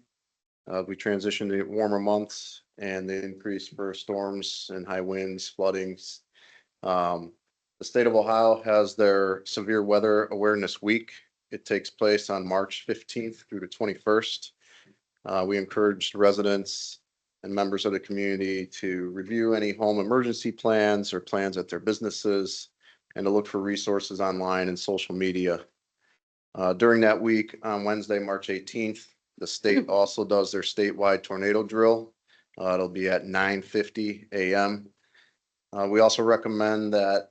We transitioned to warmer months and the increase for storms and high winds, floodings. The state of Ohio has their Severe Weather Awareness Week. It takes place on March 15th through the 21st. We encourage residents and members of the community to review any home emergency plans or plans at their businesses and to look for resources online and social media. During that week, on Wednesday, March 18th, the state also does their statewide tornado drill. It'll be at 9:50 a.m. We also recommend that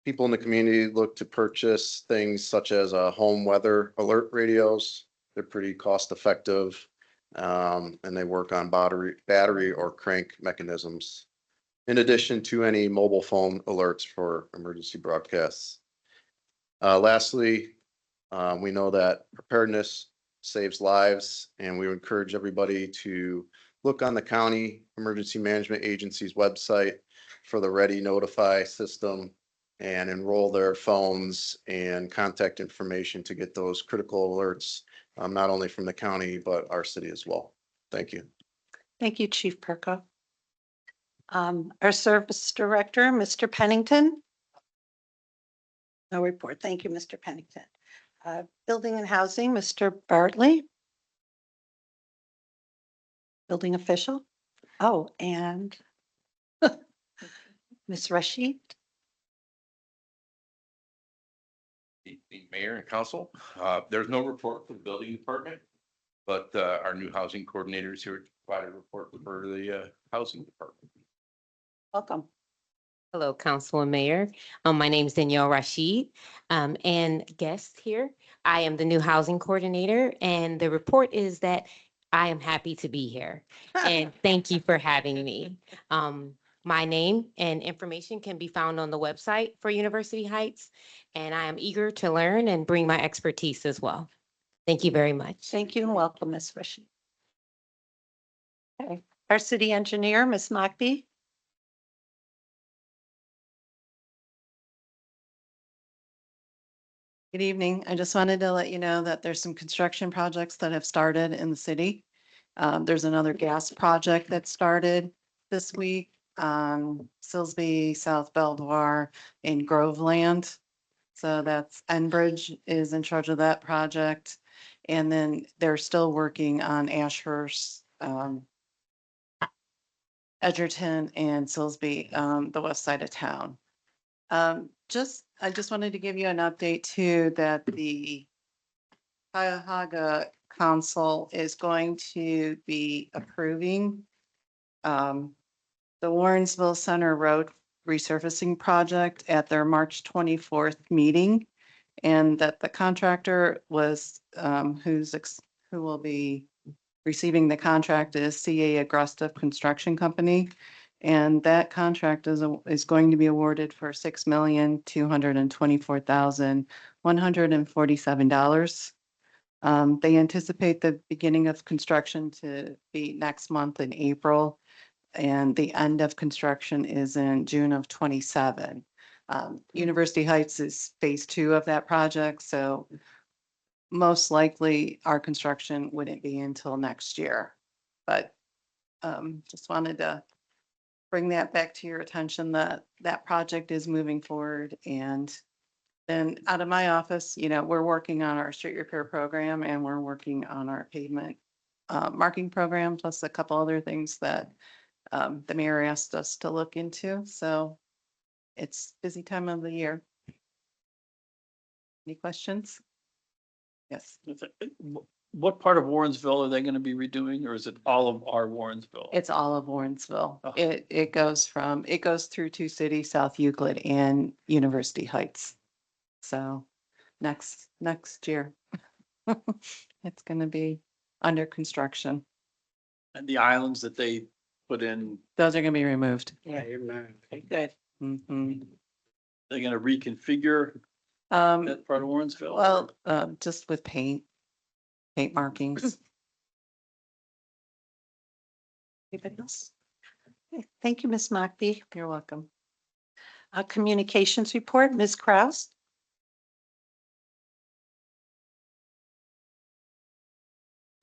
people in the community look to purchase things such as home weather alert radios. They're pretty cost effective and they work on battery or crank mechanisms, in addition to any mobile phone alerts for emergency broadcasts. Lastly, we know that preparedness saves lives, and we encourage everybody to look on the County Emergency Management Agency's website for the Ready Notify system and enroll their phones and contact information to get those critical alerts, not only from the county, but our city as well. Thank you. Thank you, Chief Perko. Our Service Director, Mr. Pennington. No report. Thank you, Mr. Pennington. Building and Housing, Mr. Bartley. Building Official. Oh, and Ms. Rashid. Mayor and council, there's no report for the building department, but our new housing coordinator is here to provide a report for the housing department. Welcome. Hello, Council and Mayor. My name is Danielle Rashid, and guests here. I am the new housing coordinator, and the report is that I am happy to be here. And thank you for having me. My name and information can be found on the website for University Heights, and I am eager to learn and bring my expertise as well. Thank you very much. Thank you and welcome, Ms. Rashid. Okay. Our City Engineer, Ms. Mockbee. Good evening. I just wanted to let you know that there's some construction projects that have started in the city. There's another gas project that started this week on Silsby, South Belvoir, in Groveland. So that's Enbridge is in charge of that project. And then they're still working on Ashhurst, Edgerton, and Silsby, the west side of town. I just wanted to give you an update too, that the Cuyahoga Council is going to be approving the Warrensville Center Road resurfacing project at their March 24th meeting. And that the contractor was, who will be receiving the contract is CA Agresta Construction Company. And that contract is going to be awarded for $6,224,147. They anticipate the beginning of construction to be next month in April, and the end of construction is in June of 27. University Heights is phase 2 of that project, so most likely our construction wouldn't be until next year. But just wanted to bring that back to your attention that that project is moving forward. And then out of my office, we're working on our street repair program and we're working on our pavement marking program, plus a couple other things that the mayor asked us to look into. So it's busy time of the year. Any questions? Yes, What part of Warrensville are they going to be redoing, or is it all of our Warrensville? it's all of Warrensville. Oh. It goes through two cities, South Euclid and University Heights. So next year, it's going to be under construction. And the islands that they put in, Those are going to be removed. Amen. Good. Mhm. They're going to reconfigure Um, that part of Warrensville? well, just with paint markings. Anybody else? Okay, thank you, Ms. Mockbee. You're welcome. Communications report, Ms. Kraus.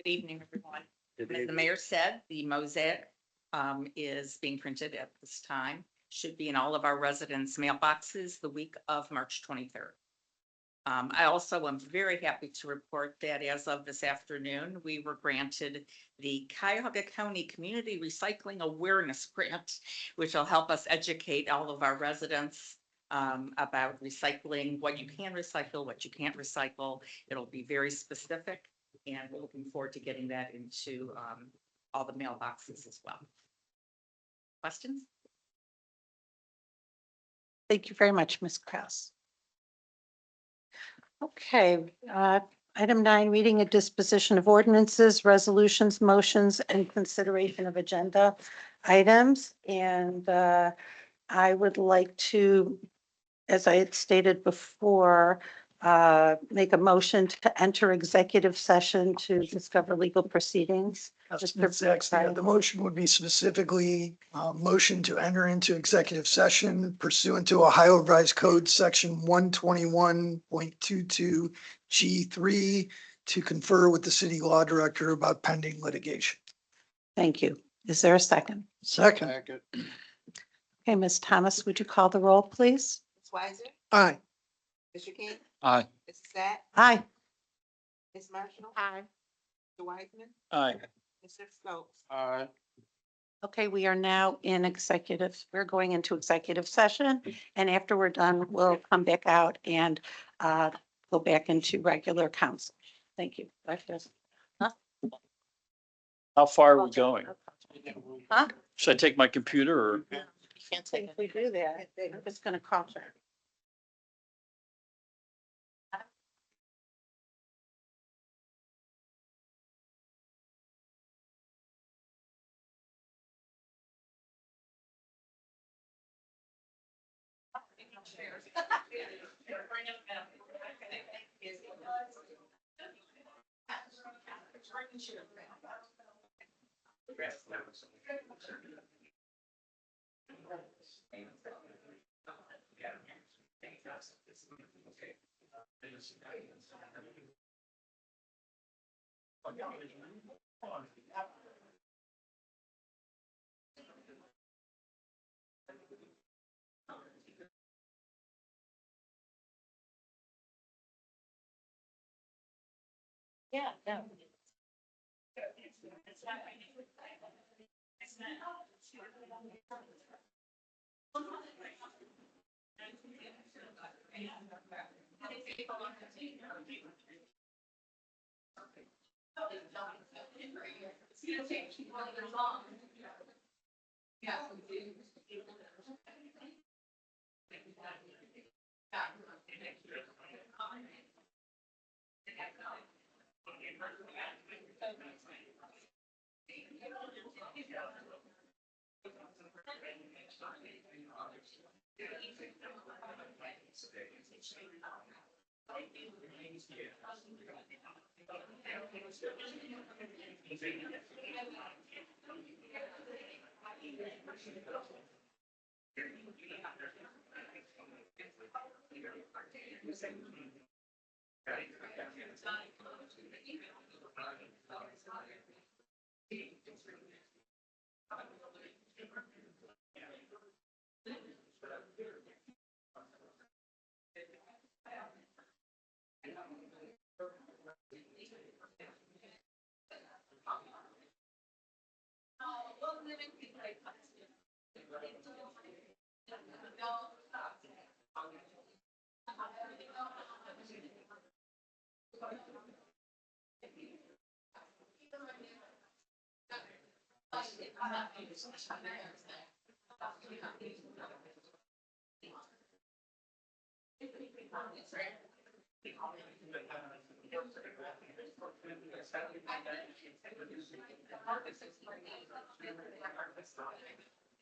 Good evening, everyone. As the mayor said, the mosaic is being printed at this time. Should be in all of our residents' mailboxes the week of March 23rd. I also am very happy to report that as of this afternoon, we were granted the Cuyahoga County Community Recycling Awareness Grant, which will help us educate all of our residents about recycling, what you can recycle, what you can't recycle. It'll be very specific, and we're looking forward to getting that into all the mailboxes as well. Questions? Thank you very much, Ms. Kraus. Okay, item 9, reading a disposition of ordinances, resolutions, motions, and consideration of agenda items. And I would like to, as I had stated before, make a motion to enter executive session to discover legal proceedings. Ms. Sexton, the motion would be specifically motion to enter into executive session pursuant to Ohio Revised Code Section 121.22 G3 to confer with the city law director about pending litigation. Thank you. Is there a second? Second. Okay, Ms. Thomas, would you call the roll, please? Ms. Weiser? Aye. Mr. King? Aye. Mrs. Sack? Aye. Ms. Marshall? Aye. Mr. Wiseman? Aye. Mr. Stokes? Aye. Okay, we are now in executive, we're going into executive session, and after we're done, we'll come back out and go back into regular council. Thank you. How far are we going? Huh? Should I take my computer or? You can't say if we do that, I'm just gonna call her. Yeah, no.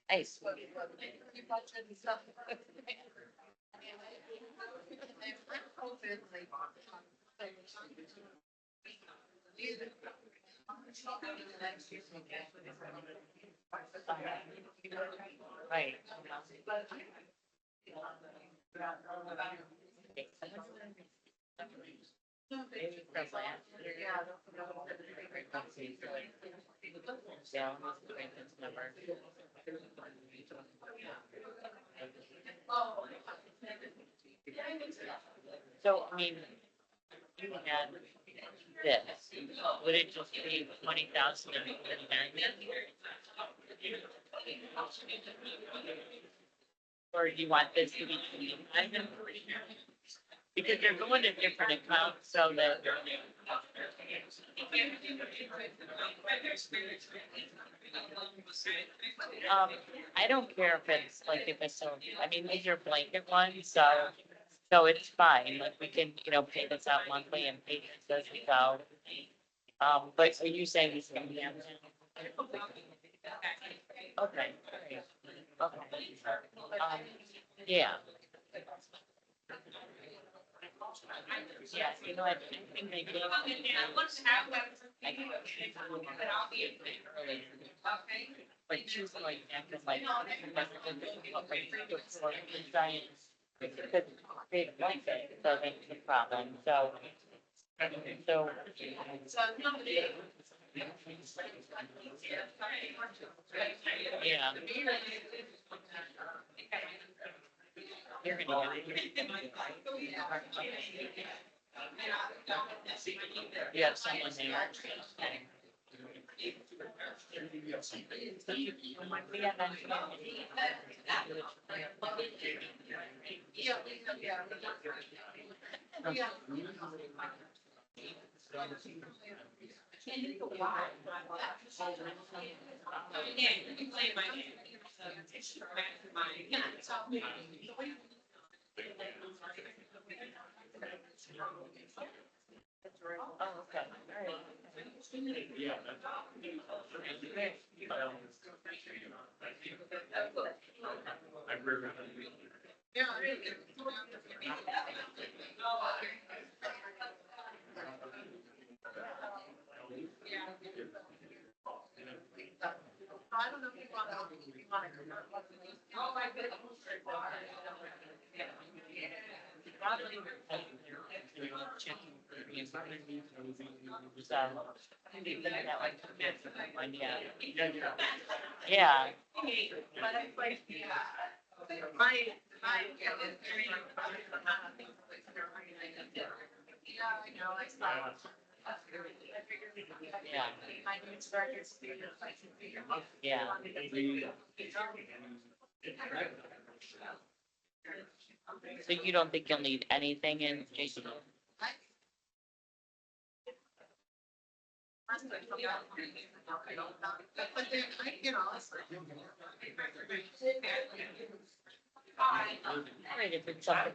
Nice. Right. Yeah. Number. So, I mean, you had this, would it just be 20,000? Or do you want this to be 25? Because they're going to different accounts, so that. I don't care if it's like, if it's, I mean, these are blanket ones, so it's fine, like, we can, pay this out monthly and pay this as we go. But are you saying it's gonna be on? Okay. Okay. Yeah. Yeah, I think they did. But choose like, acting like. Because they like it, so that's the problem, so. Yeah. You're gonna you have someone there. Oh, okay. All right. Yeah. Yeah. So you don't think you'll need anything in Jason? Right, if it's something.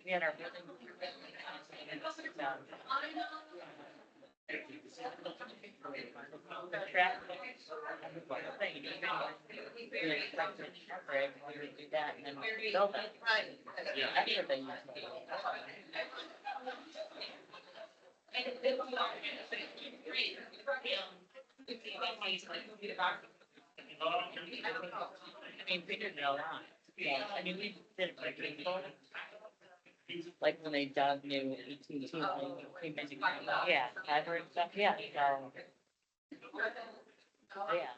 We had our building. Do that and then build it. That's what they use. I mean, we didn't know that. Yeah, I mean, we did it for people. Like when they dug new AT&T, yeah, fiber and stuff, yeah, so. Yeah.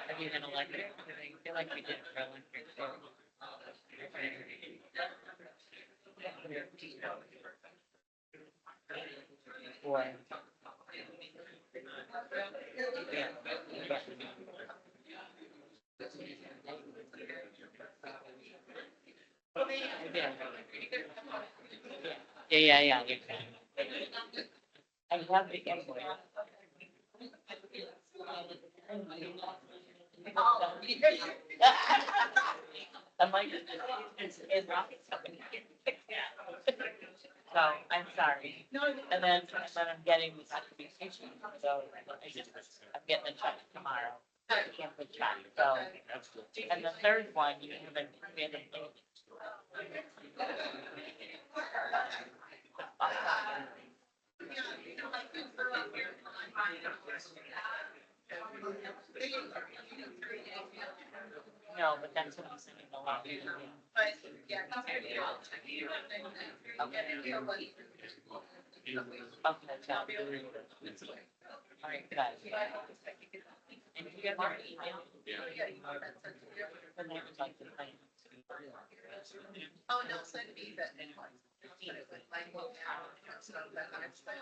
Have you been electric? I feel like we did it for electric too. Boy. Yeah. I have the invoice. I'm like, it's not something. So I'm sorry. And then I'm getting the documentation, so I'm getting the check tomorrow. Can't put check, so. And the third one, you haven't been. No, but that's what I'm saying, a lot. All right, guys. And you have our email? Oh, no, send me that.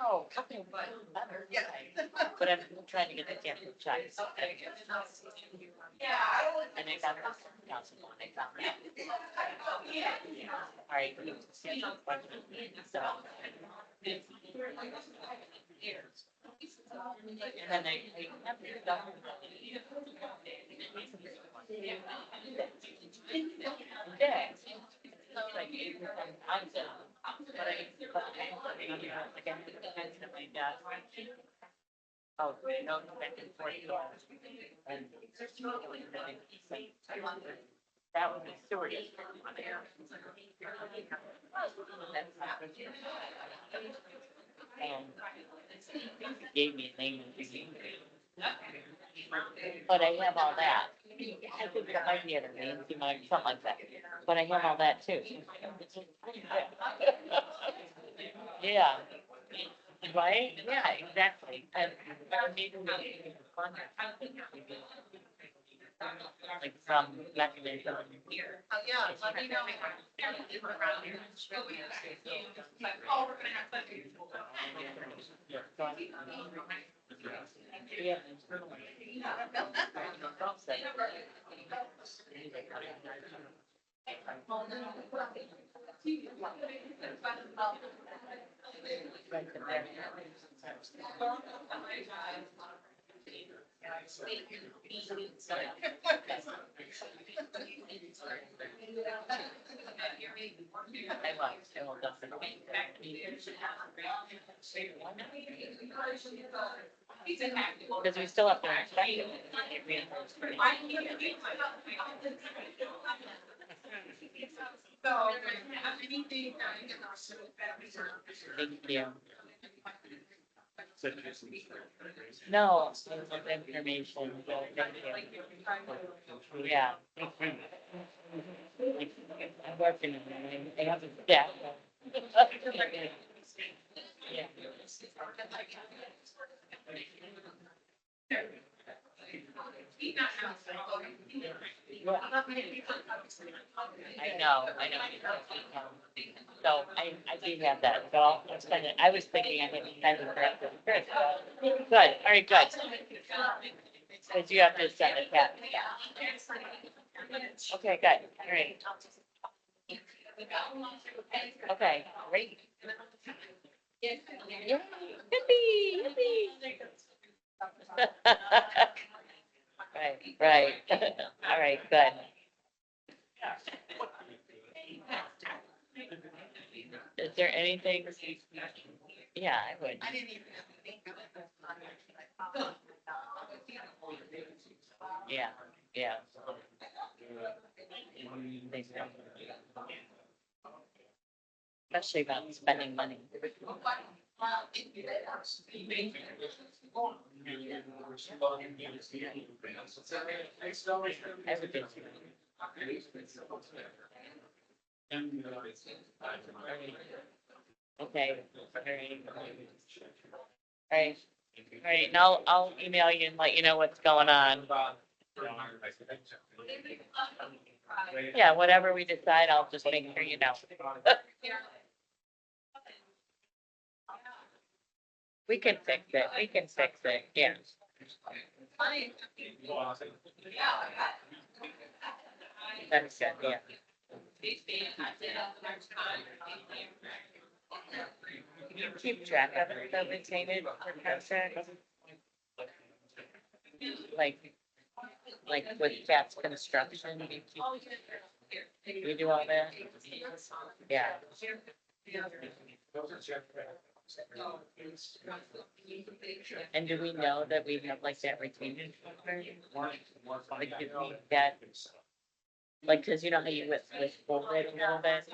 Oh, okay, better. Yeah. But I'm trying to get the cancel checks. And I got this council one, I found that. All right. So. And then I have to go. Okay. Like, I'm down. But I my dad. Oh, no, back and forth. And that was the sewer district. And gave me a name. But I have all that. I think that might be a name, something like that. But I have all that too. Yeah. Right? Yeah, exactly. And maybe like some mechanism. Yeah, let me know. Yeah. I will definitely. Because we still have to inspect it. Thank you. No, information. Thank you. Yeah. I'm working on it. I have a staff. Yeah. I know. So I do have that, so I'll send it. I was thinking I had to send it directly to Chris. Good, all right, good. Because you have to send it back. Okay, good, all right. Okay, great. Yeah, yippee, yippee. Right, all right, good. Is there anything? Yeah, I would. Yeah, yeah. Especially about spending money. Everything. Okay, all right. All right, all right, and I'll email you and let you know what's going on. Yeah, whatever we decide, I'll just make sure you know. We can fix it, yeah. That's good, yeah. You keep track of the retained contract? Like with Cat's construction, you do all that? Yeah. And do we know that we have like that retained? Like, did we get, like, cause you know how you withhold it a little bit?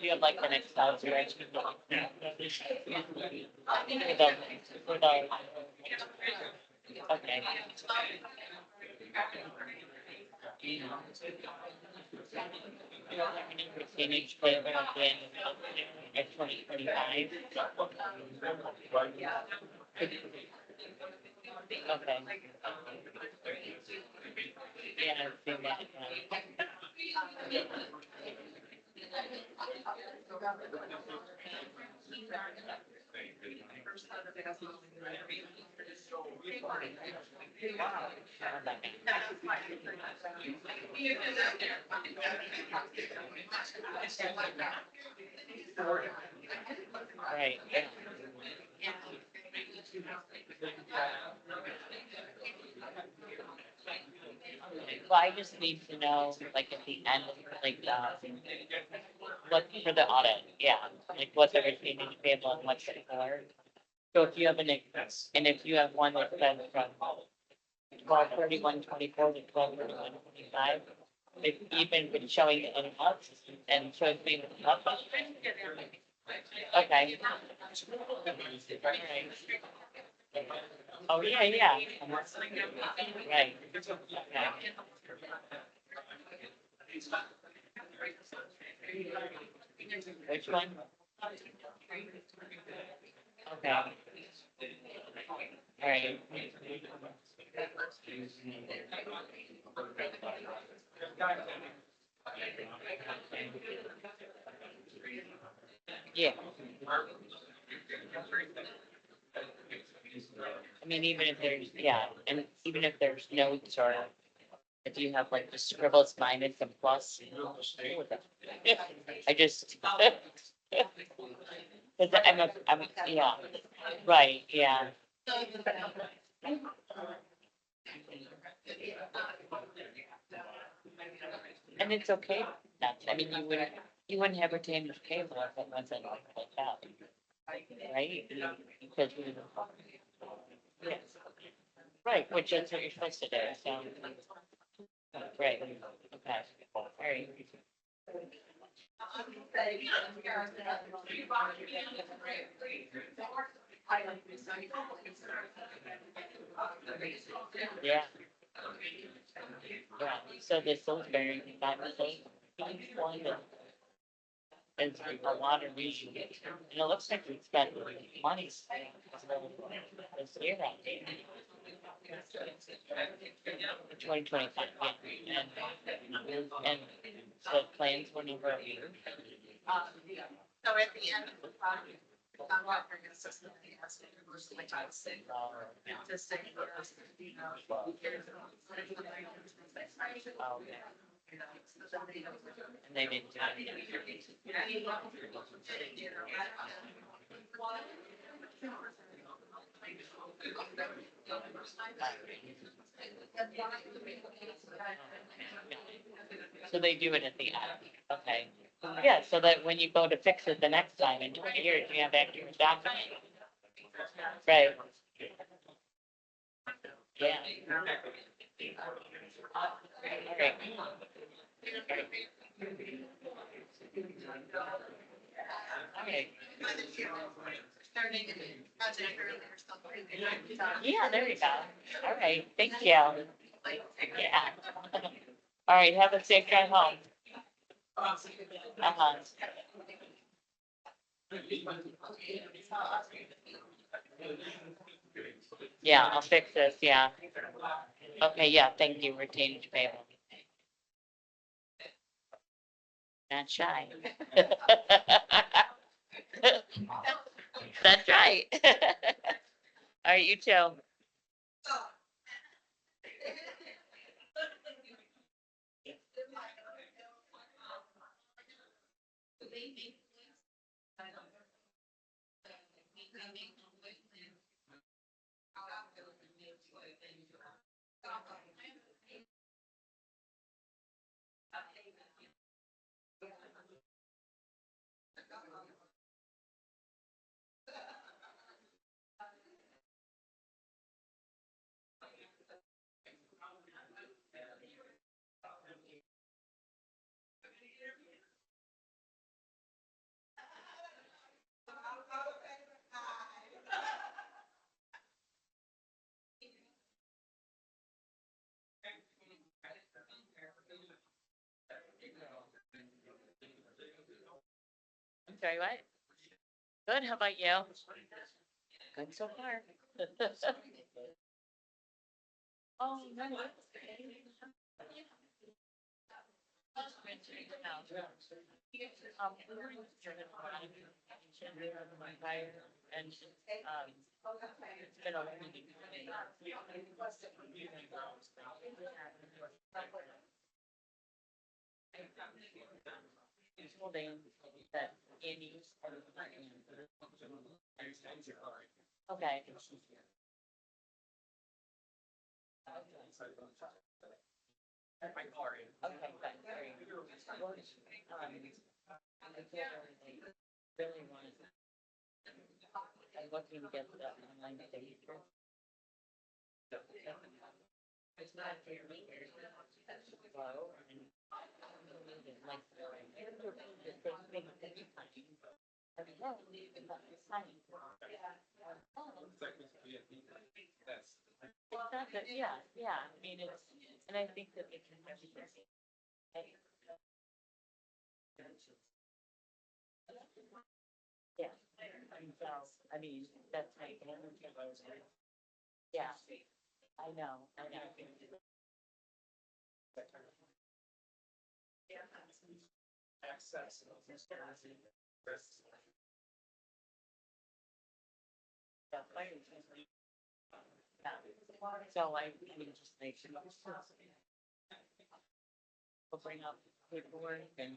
You have like an Excel spreadsheet. With our, okay. Percentage payable at the end of 2025. Okay. Yeah, I've seen that. Right. Well, I just need to know, like, at the end, like, what for the audit, yeah, like what the retaining payable and what's it for. So if you have and if you have one that says from 12/31/24 to 12/31/25, if even been showing the inputs and showing the inputs. Okay. Oh, yeah, yeah. Right. Which one? Okay. All right. Yeah. I mean, even if there's, yeah, and even if there's notes or if you have like the scribbles minus and plus. I just. Cause I'm, yeah, right, yeah. And it's okay, I mean, you wouldn't have retained cable if it wasn't like that. Right? Because we. Yes. Right, which is what you're supposed to do, so. Right, Okay. All right. Yeah. Yeah, so this Salisbury, that was employment. It's a lot of reason, and it looks like we spent money this year on it. 2025, yeah, and the plans were never approved. So at the end of the project, I'm offering assistance. And they didn't do it. So they do it at the end, okay. Yeah, so that when you go to fix it the next time in 20 years, you have accurate documents. Right. Yeah. All right. Okay. Yeah, there you go. All right, thank you. Yeah. All right, have a safe drive home. Uh-huh. Yeah, I'll fix this, yeah. Okay, yeah, thank you, retainage payable. Not shy. That's right. All right, you too. I'm sorry, what? Good, how about you? Good so far. Oh, no. And, it's been a told him that Andy. Okay. Okay, really wanted. I'm looking to get that online signature. It's not fair. Slow and like. Exactly, yeah, yeah, I mean, it's, and I think that it can. Yeah, and so, I mean, that's my. Yeah, I know, I know. Access. Yeah, so I mean, just like. We'll bring up paperwork and.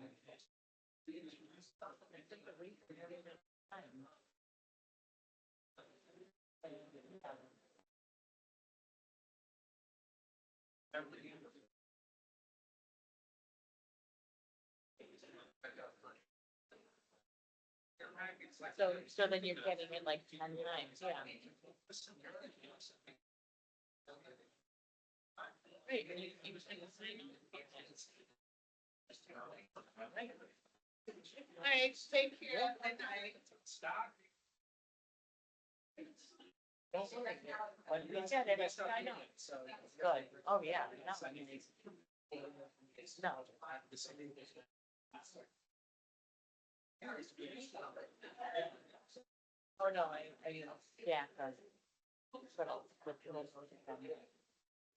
So then you're getting it like 10 times, yeah. Great, you All right, take care. Good night. Don't worry. Yeah, they must- I know. Good. Oh, yeah. No. No. Oh, no, yeah. But I'll flip it over and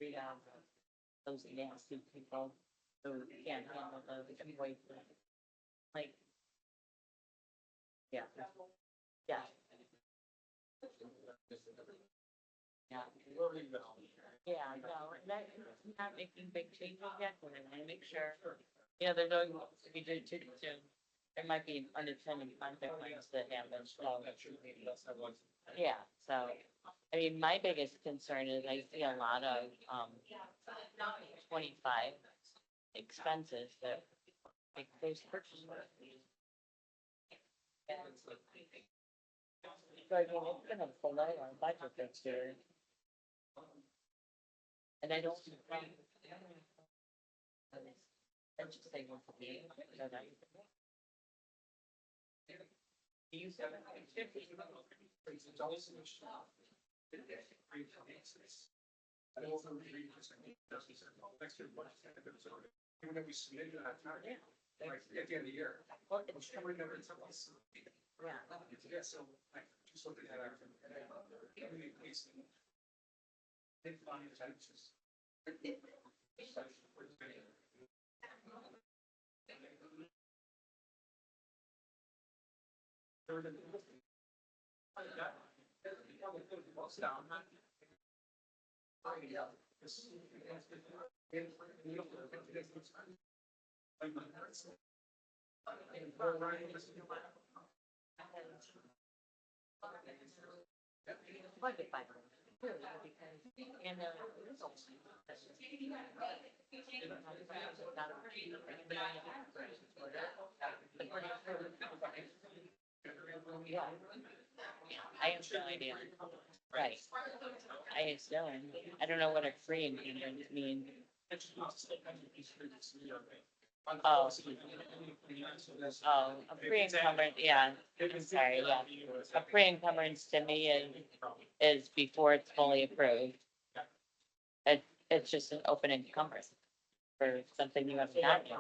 read out those nasty people who can't handle the voice. Like. Yeah. Yeah. Yeah. Yeah, no, that, not making big changes yet, but I want to make sure, there's always, we do too, there might be unintended consequences that happen, so. Yeah, so, I mean, my biggest concern is I see a lot of, 25 expenses that make those purchases. So I mean, it's gonna below our budget this year. And I don't. I'm just saying what's the deal. You said Even though we submitted that time, like at the end of the year. Well, it's. Yeah. Yeah, so like, just looking at our. They find the census. Yeah. I have no idea. Right. I have no idea. I don't know what a free encumbrance means. Oh. Oh, a pre-encumbrance, yeah, I'm sorry, yeah. A pre-encumbrance to me is before it's fully approved. It's just an open encumbrance for something you haven't done yet.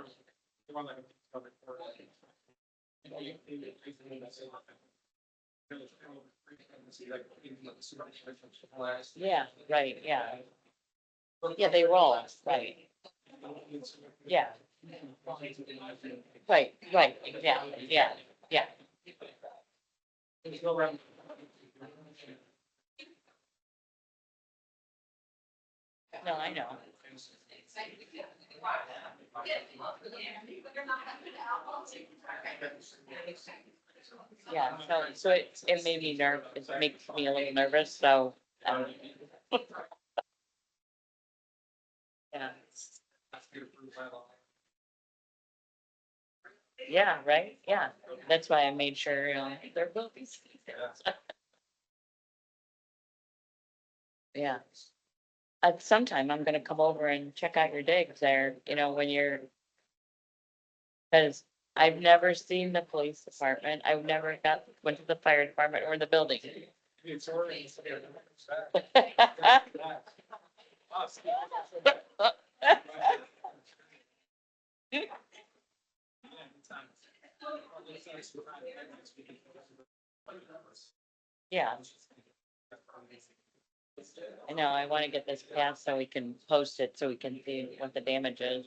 Yeah, right, yeah. Yeah, they roll, right. Yeah. Right, right, yeah, yeah, yeah. No, I know. Yeah, so it made me it makes me a little nervous, so, yeah. Yeah, right, yeah, that's why I made sure, there will be. Yeah. At sometime I'm gonna come over and check out your digs there, when you're. Cause I've never seen the police department, I've never went to the fire department or the building. Yeah. I know, I wanna get this passed so we can post it, so we can see what the damage is.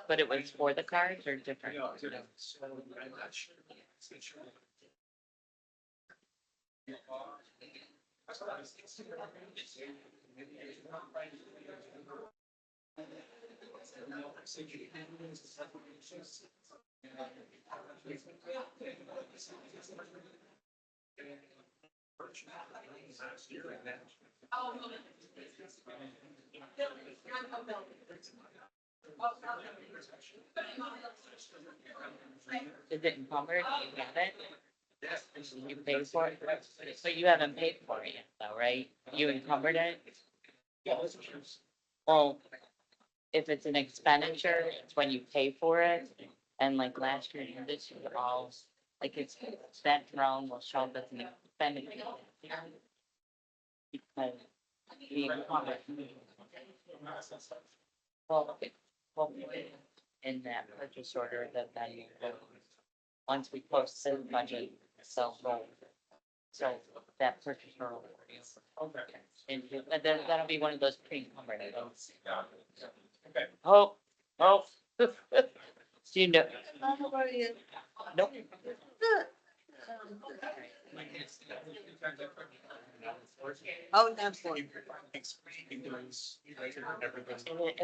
But it was for the cars or different? Is it encumbered? You have it? You paid for it? But you haven't paid for it yet though, right? You encumbered it? Well, if it's an expenditure, it's when you pay for it. And like last year and this year, all, like it's, that drone will show up as an expenditure. Because we encumbered. Well, in that purchase order that then, once we post the budget, so, that purchase order. And then that'll be one of those pre-encumbered items. Oh, oh. Do you know? Nope. Oh, that's one. It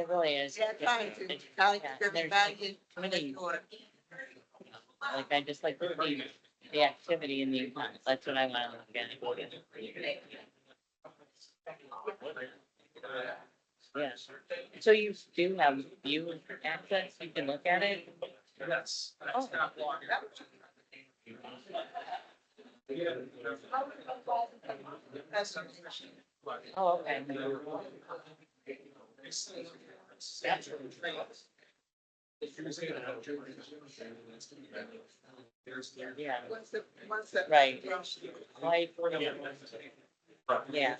really is. Yeah, trying to, trying to There's everybody. too many. Like, I just like to see the activity in the accounts. That's what I want to look at. Yeah. So you do have view access? You can look at it? Yes. Oh. Oh, okay. Yeah. Right. Like, yeah.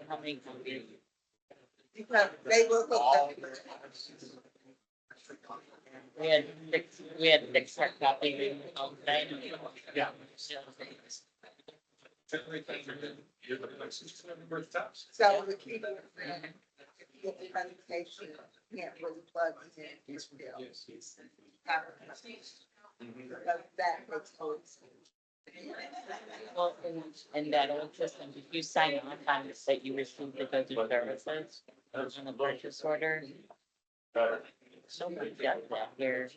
How many? They will look. We had six hard copies. Yeah. So the key, get the presentation, can't really plug in. Because that makes total sense. Well, in that old system, if you sign on time that you received the goods and services on the purchase order. Somebody got that here.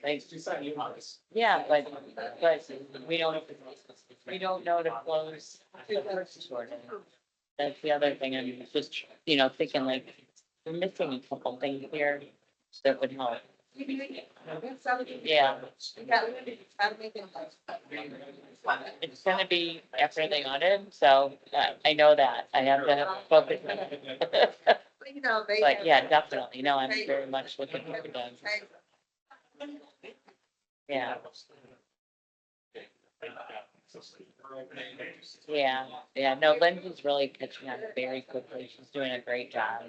Like, yeah, but we don't know to close the purchase order. That's the other thing. I'm just, thinking like, we're missing a couple things here that would help. Yeah. It's gonna be after they audit, so I know that. I have to focus on it. But yeah, definitely. No, I'm very much looking forward to it. Yeah. Yeah, no, Lindsay's really catching on very quickly. She's doing a great job.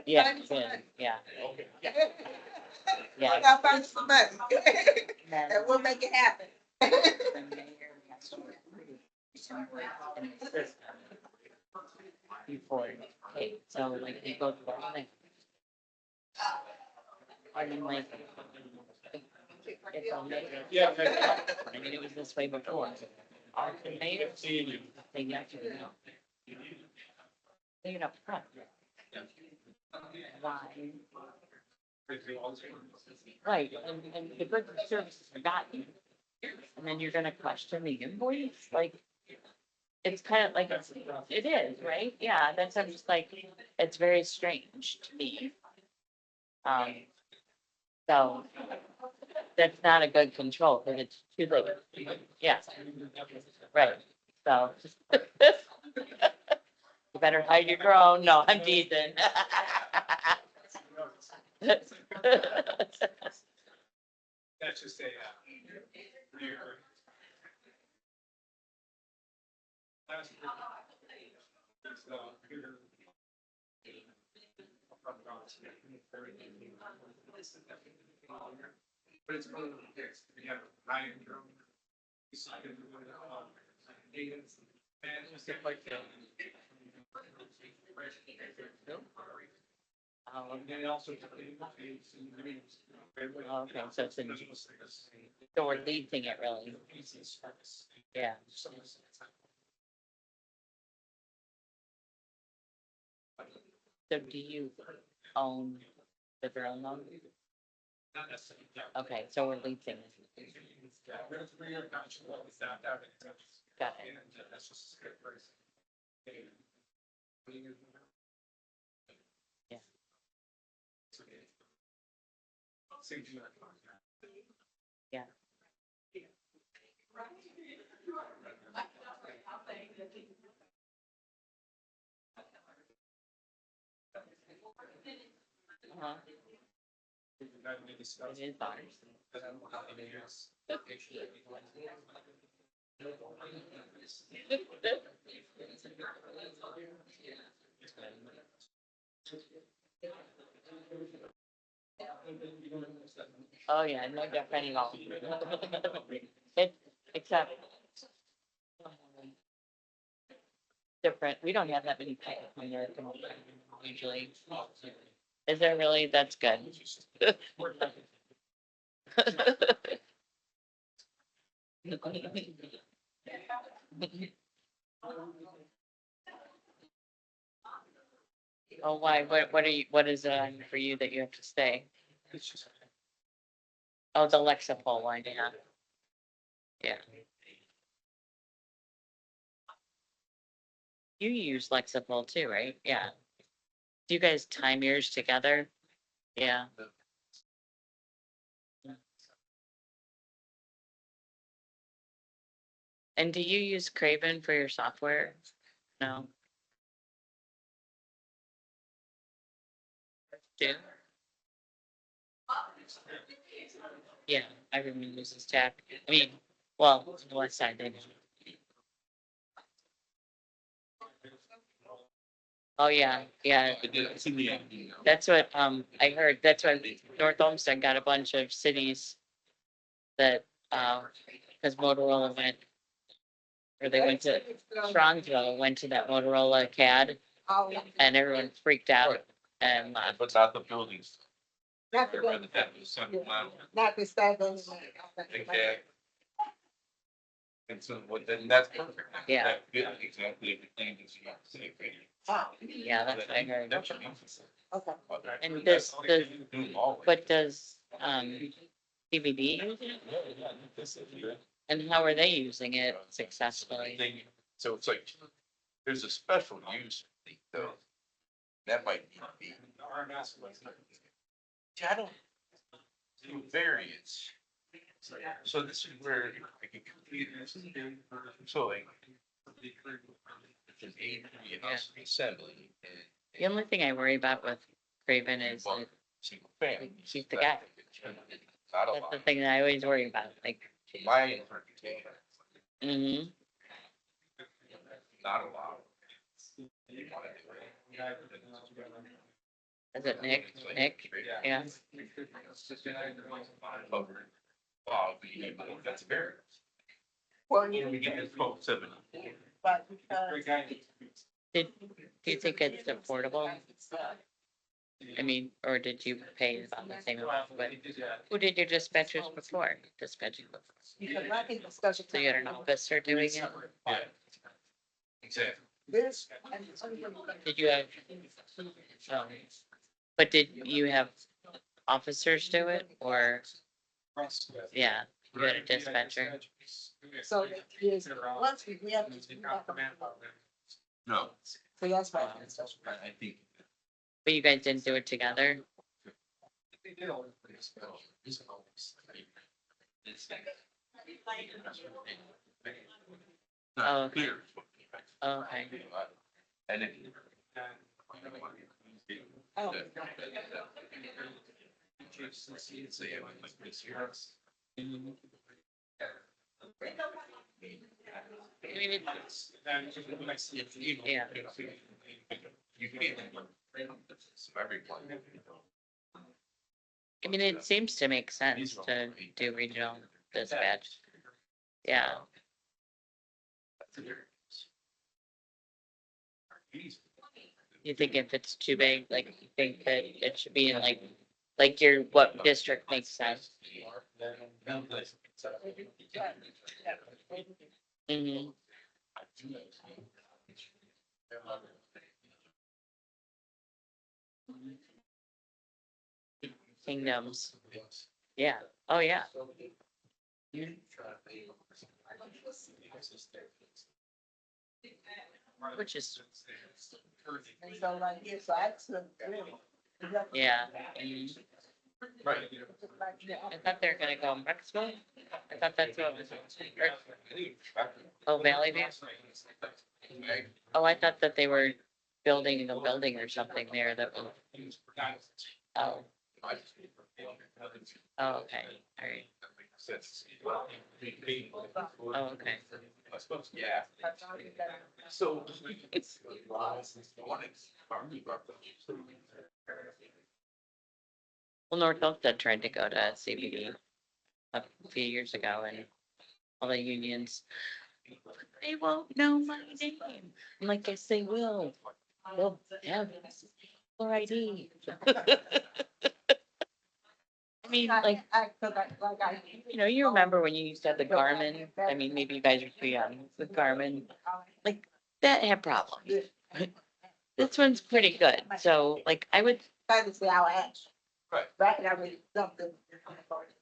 Yeah, good, yeah. Yeah. I gotta find some money. And we'll make it happen. Before, okay, so like you go to the thing. I mean, like. It's on there. Yeah. I mean, it was this way before. All the mayors, they actually know. They're up front. Why? Right, and the goods and services are gotten. And then you're gonna question the invoice, like. It's kind of like, it is, right? Yeah, that's, I'm just like, it's very strange to me. So that's not a good control because it's too late. Yeah. Right. So you better hide your drone. No, I'm teasing. That's just a, but it's one of the things, we have Ryan Drone. And stuff like that. And also. Okay, so it's in, so we're leasing it really. Yeah. So do you own the drone though? Not necessarily. Okay, so we're leasing it. we're in a 3-year contract, well, it's not out. Got it. And that's just a good price. Yeah. Same to you. Yeah. Uh-huh. It is ours. Oh, yeah, no different at all. It, except different, we don't have that many people in there usually. Is there really? That's good. Oh, why? What are you, what is it on for you that you have to stay? Oh, the Lexapol one, yeah. Yeah. You use Lexapol too, right? Yeah. Do you guys time yours together? Yeah. And do you use Craven for your software? No? Do? Yeah, everyone uses TAC. I mean, well, on the west side, they do. Oh, yeah, yeah. That's what, I heard. That's why North Olmsted got a bunch of cities that, because Motorola went, or they went to, Strongsville went to that Motorola CAD, and everyone freaked out and left. But not the buildings. Not the Rather building. than the central line. Not the staff building. Exactly. And so, what, then that's perfect. Yeah. That fit exactly everything that you have to say. Yeah, that's what I heard. That should be- Okay. And does, but does, DVD use it? And how are they using it successfully? So it's like, there's a special use thing though. That might need to be. See, I don't do variance. So this is where I can complete this. So like. It's an A3 house assembly. The only thing I worry about with Craven is that Single family. he's the guy. Not That's allowed. the thing that I always worry about, like, My interpretation, mm-hmm. not allowed. You wanna do it. Is it Nick? Nick? Yeah. Covered. Wow, that's very. Well, We get this 1270. But Do you think it's affordable? I mean, or did you pay about the same amount? But who did your dispatchers before? Dispatching before? because I think the special. So you had an officer doing it? Yeah. Exactly. This. Did you have? But did you have officers do it or? Yeah, you had a dispatcher. So it is, once we have. No. So that's why. I think. But you guys didn't do it together? Oh, okay. Clear. Oh, okay. And it. Oh. So yeah, like this here. Mhm. I mean, it's, yeah. You can't. Everyone. I mean, it seems to make sense to do regional dispatch. Yeah. You think if it's too big, like, you think that it should be in like your, what district makes sense? Mm-hmm. Kingdoms. Yeah. Oh, yeah. Which is, And so like, yeah, so I took. yeah. Right. I thought they were gonna go in Brecksville. I thought that's what was. Oh, Valley View? Oh, I thought that they were building a building or something there that was. Oh. Oh, okay, all right. Oh, okay. Yeah. So. Well, North Olmsted tried to go to CBD a few years ago and all the unions. They won't know my name. I'm like, yes, they will. They'll have caller ID. I mean, like, you know, you remember when you used to have the Garmin? I mean, maybe you guys are too young. The Garmin, like, that had problems. This one's pretty good. So, like, I would, That is our action. Right. Right, I mean, something.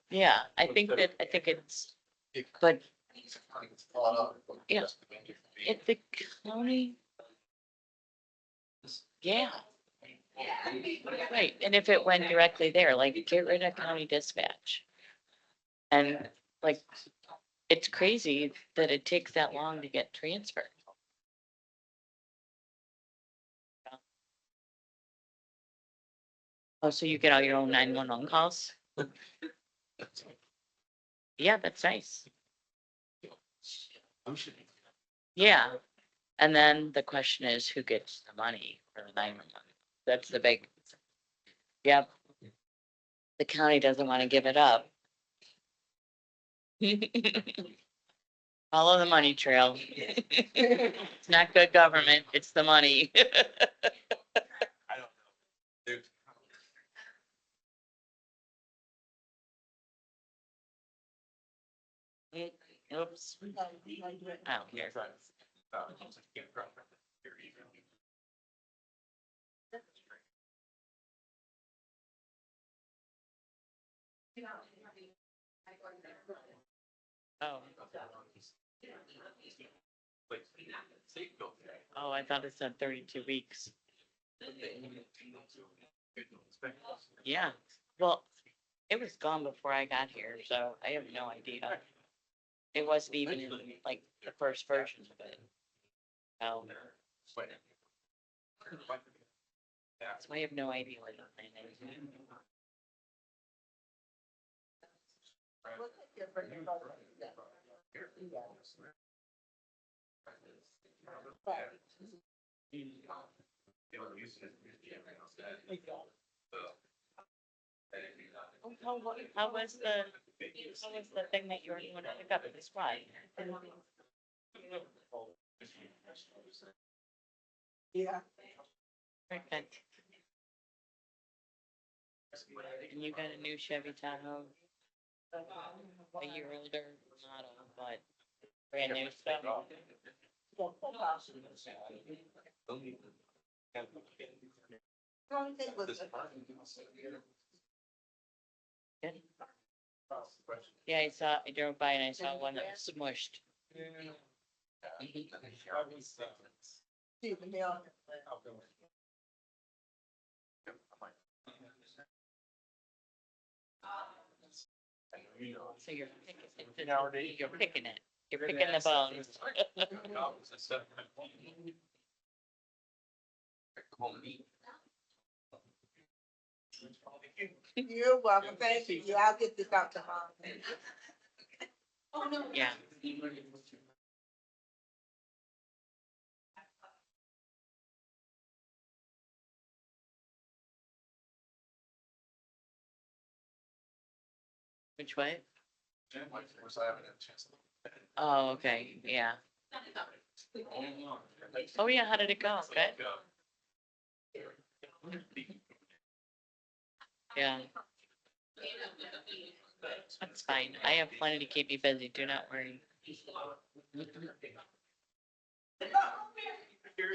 yeah, I think it's, but yeah, if the county, yeah. Right, and if it went directly there, like, get rid of county dispatch. And like, it's crazy that it takes that long to get transferred. Oh, so you get all your own 911 calls? Yeah, that's nice. Yeah, and then the question is, who gets the money for the 911? That's the big. Yep. The county doesn't want to give it up. Follow the money trail. It's not good government, it's the money. Oops. I don't care. Oh. Oh, I thought it said 32 weeks. Yeah, well, it was gone before I got here, so I have no idea. It wasn't even in like the first version of it. Oh. So I have no idea what the plan is. How was the thing that you were going to pick up at the squad? Yeah. Very good. And you got a new Chevy Tahoe? A year older model, but brand new stuff. Good. Yeah, I drove by and I saw one that was smushed. So you're picking it. You're picking the bones. You're welcome. Thank you. I'll get this out tomorrow. Yeah. Which way? Oh, okay, yeah. Oh, yeah, how did it go? Good? Yeah. That's fine. I have plenty to keep me busy. Do not worry.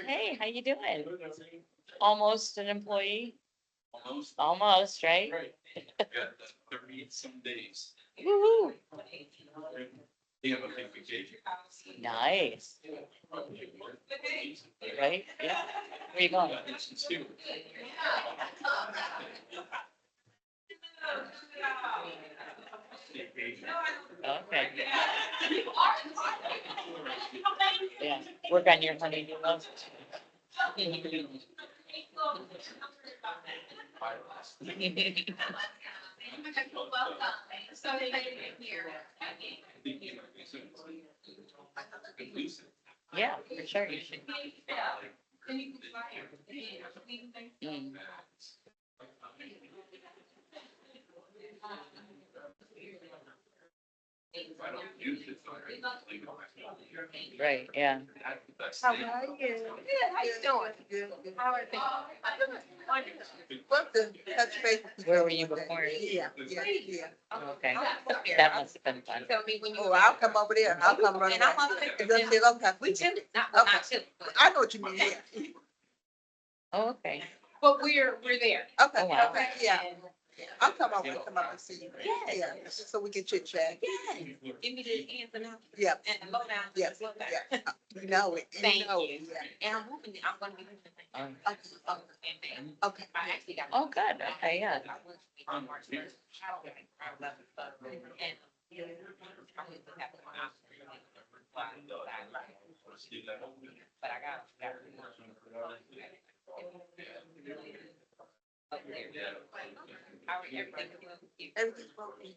Hey, how you doing? Almost an employee? Almost, right? Yeah, 30 some days. Woo-hoo. Nice. Right? Yeah. Where you going? Okay. Yeah, work on your honeydew list. Yeah, for sure you should. Mm. Right, yeah. How are you? Good, how you doing? Good, good. How are things? What the touch base? Where were you before? Yeah, yeah. Okay, that must have been fun. Tell me when you. Oh, I'll come over there. I'll come running. And I'm on the. Okay. We chilled, not, well, not chilled. I know what you mean, yeah. Oh, okay. But we're there. Okay, Oh, wow. okay, yeah. I'll come over and see you. Yeah, so we can chit chat. Yes. Give me the ins and outs. Yeah. And the lowdown. Yes, yeah. You know it. Thank know you. it, yeah. And I'm moving, I'm gonna be moving. Okay. I actually got. Oh, good, okay, yeah. On March 1st. I love it, but, and, you know, I wouldn't have to go out. But I got. How are everything? Everything's working.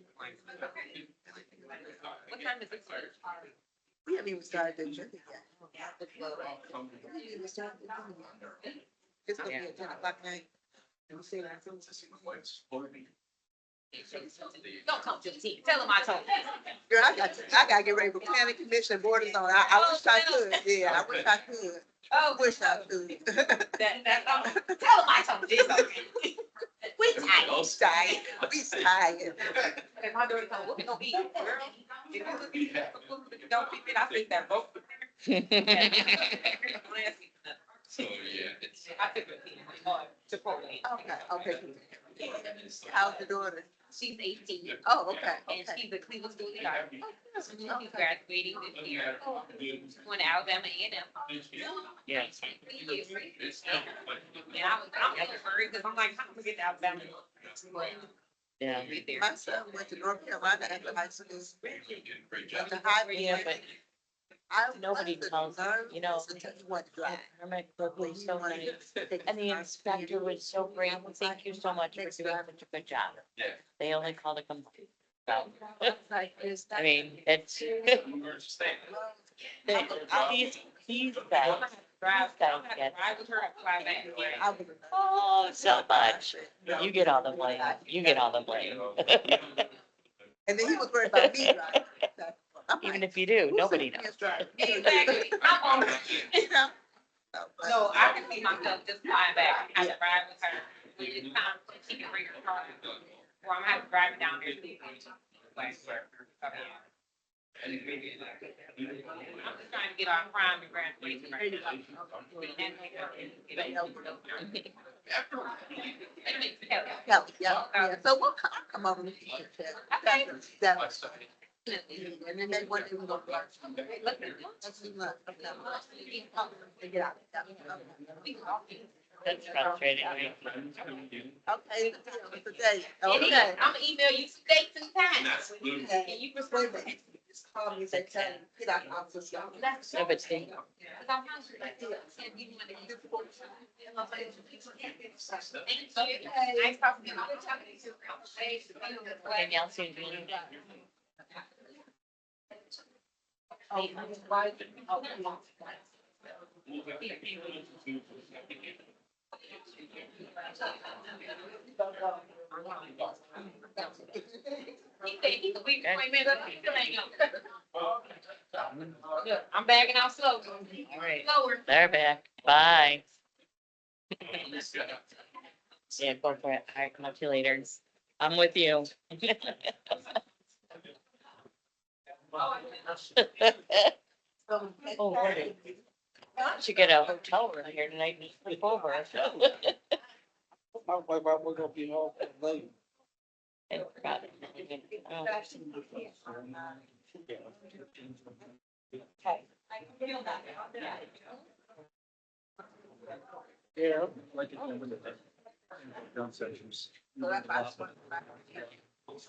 What time is it? We haven't even started the agenda yet. We haven't even started the agenda yet. It's gonna be at 10 o'clock night. And we say that. Don't come to the team. Tell them I told you. Girl, I gotta get ready for planning commission borders on. I wish I could, yeah, I wish I could. Oh, Wish I could. tell them I told you. We tired. We tired. And my daughter told me, what we gonna eat? Girl, if you look at the food that you don't eat, I think that both. So, yeah, it's. I took it, Chipotle. Okay. How's the daughter? She's 18. Oh, okay, And okay. she's a Cleveland School of Art. She's graduating this year. Going to Alabama A&M. Yes. And I'm in a hurry because I'm like, how am I gonna get to Alabama? Yeah. My son went to North Carolina after high school. Great Went job. to high. Yeah, but nobody tells, you know, Hermit Cook was so nice, and the inspector was so great, thank you so much for doing such a good job. Yeah. They only called a complaint. So, I mean, it's. These guys, get, Drive with her at fly back. oh, so much. You get all the blame, you get all the blame. And then he was worried about me driving. Even if you do, nobody knows. Exactly. I'm on. No, I can see myself just flying back. I have to ride with her. When it's time, she can bring her car. Or I'm gonna have to drive her down there too. I'm just trying to get our crime and graduation right now. Yeah. So we'll come over and see you. Okay. That's. And then they want to go. Let's see what. Get out. That's frustrating. Okay, today. Okay. I'm gonna email you some dates and times. Absolutely. And you persuade me. Just call me and say, tell me, get out the office. That's No, but see, Thank you. Nice talking to you. Danielle seems really. Good. I'm bagging out slow. All right, Slower. they're back, bye. Yeah, go for it, all right, come up to you later, I'm with you. Oh, right. Should get a hotel room here tonight and sleep over. We're gonna be home late. I forgot. Oh. Okay.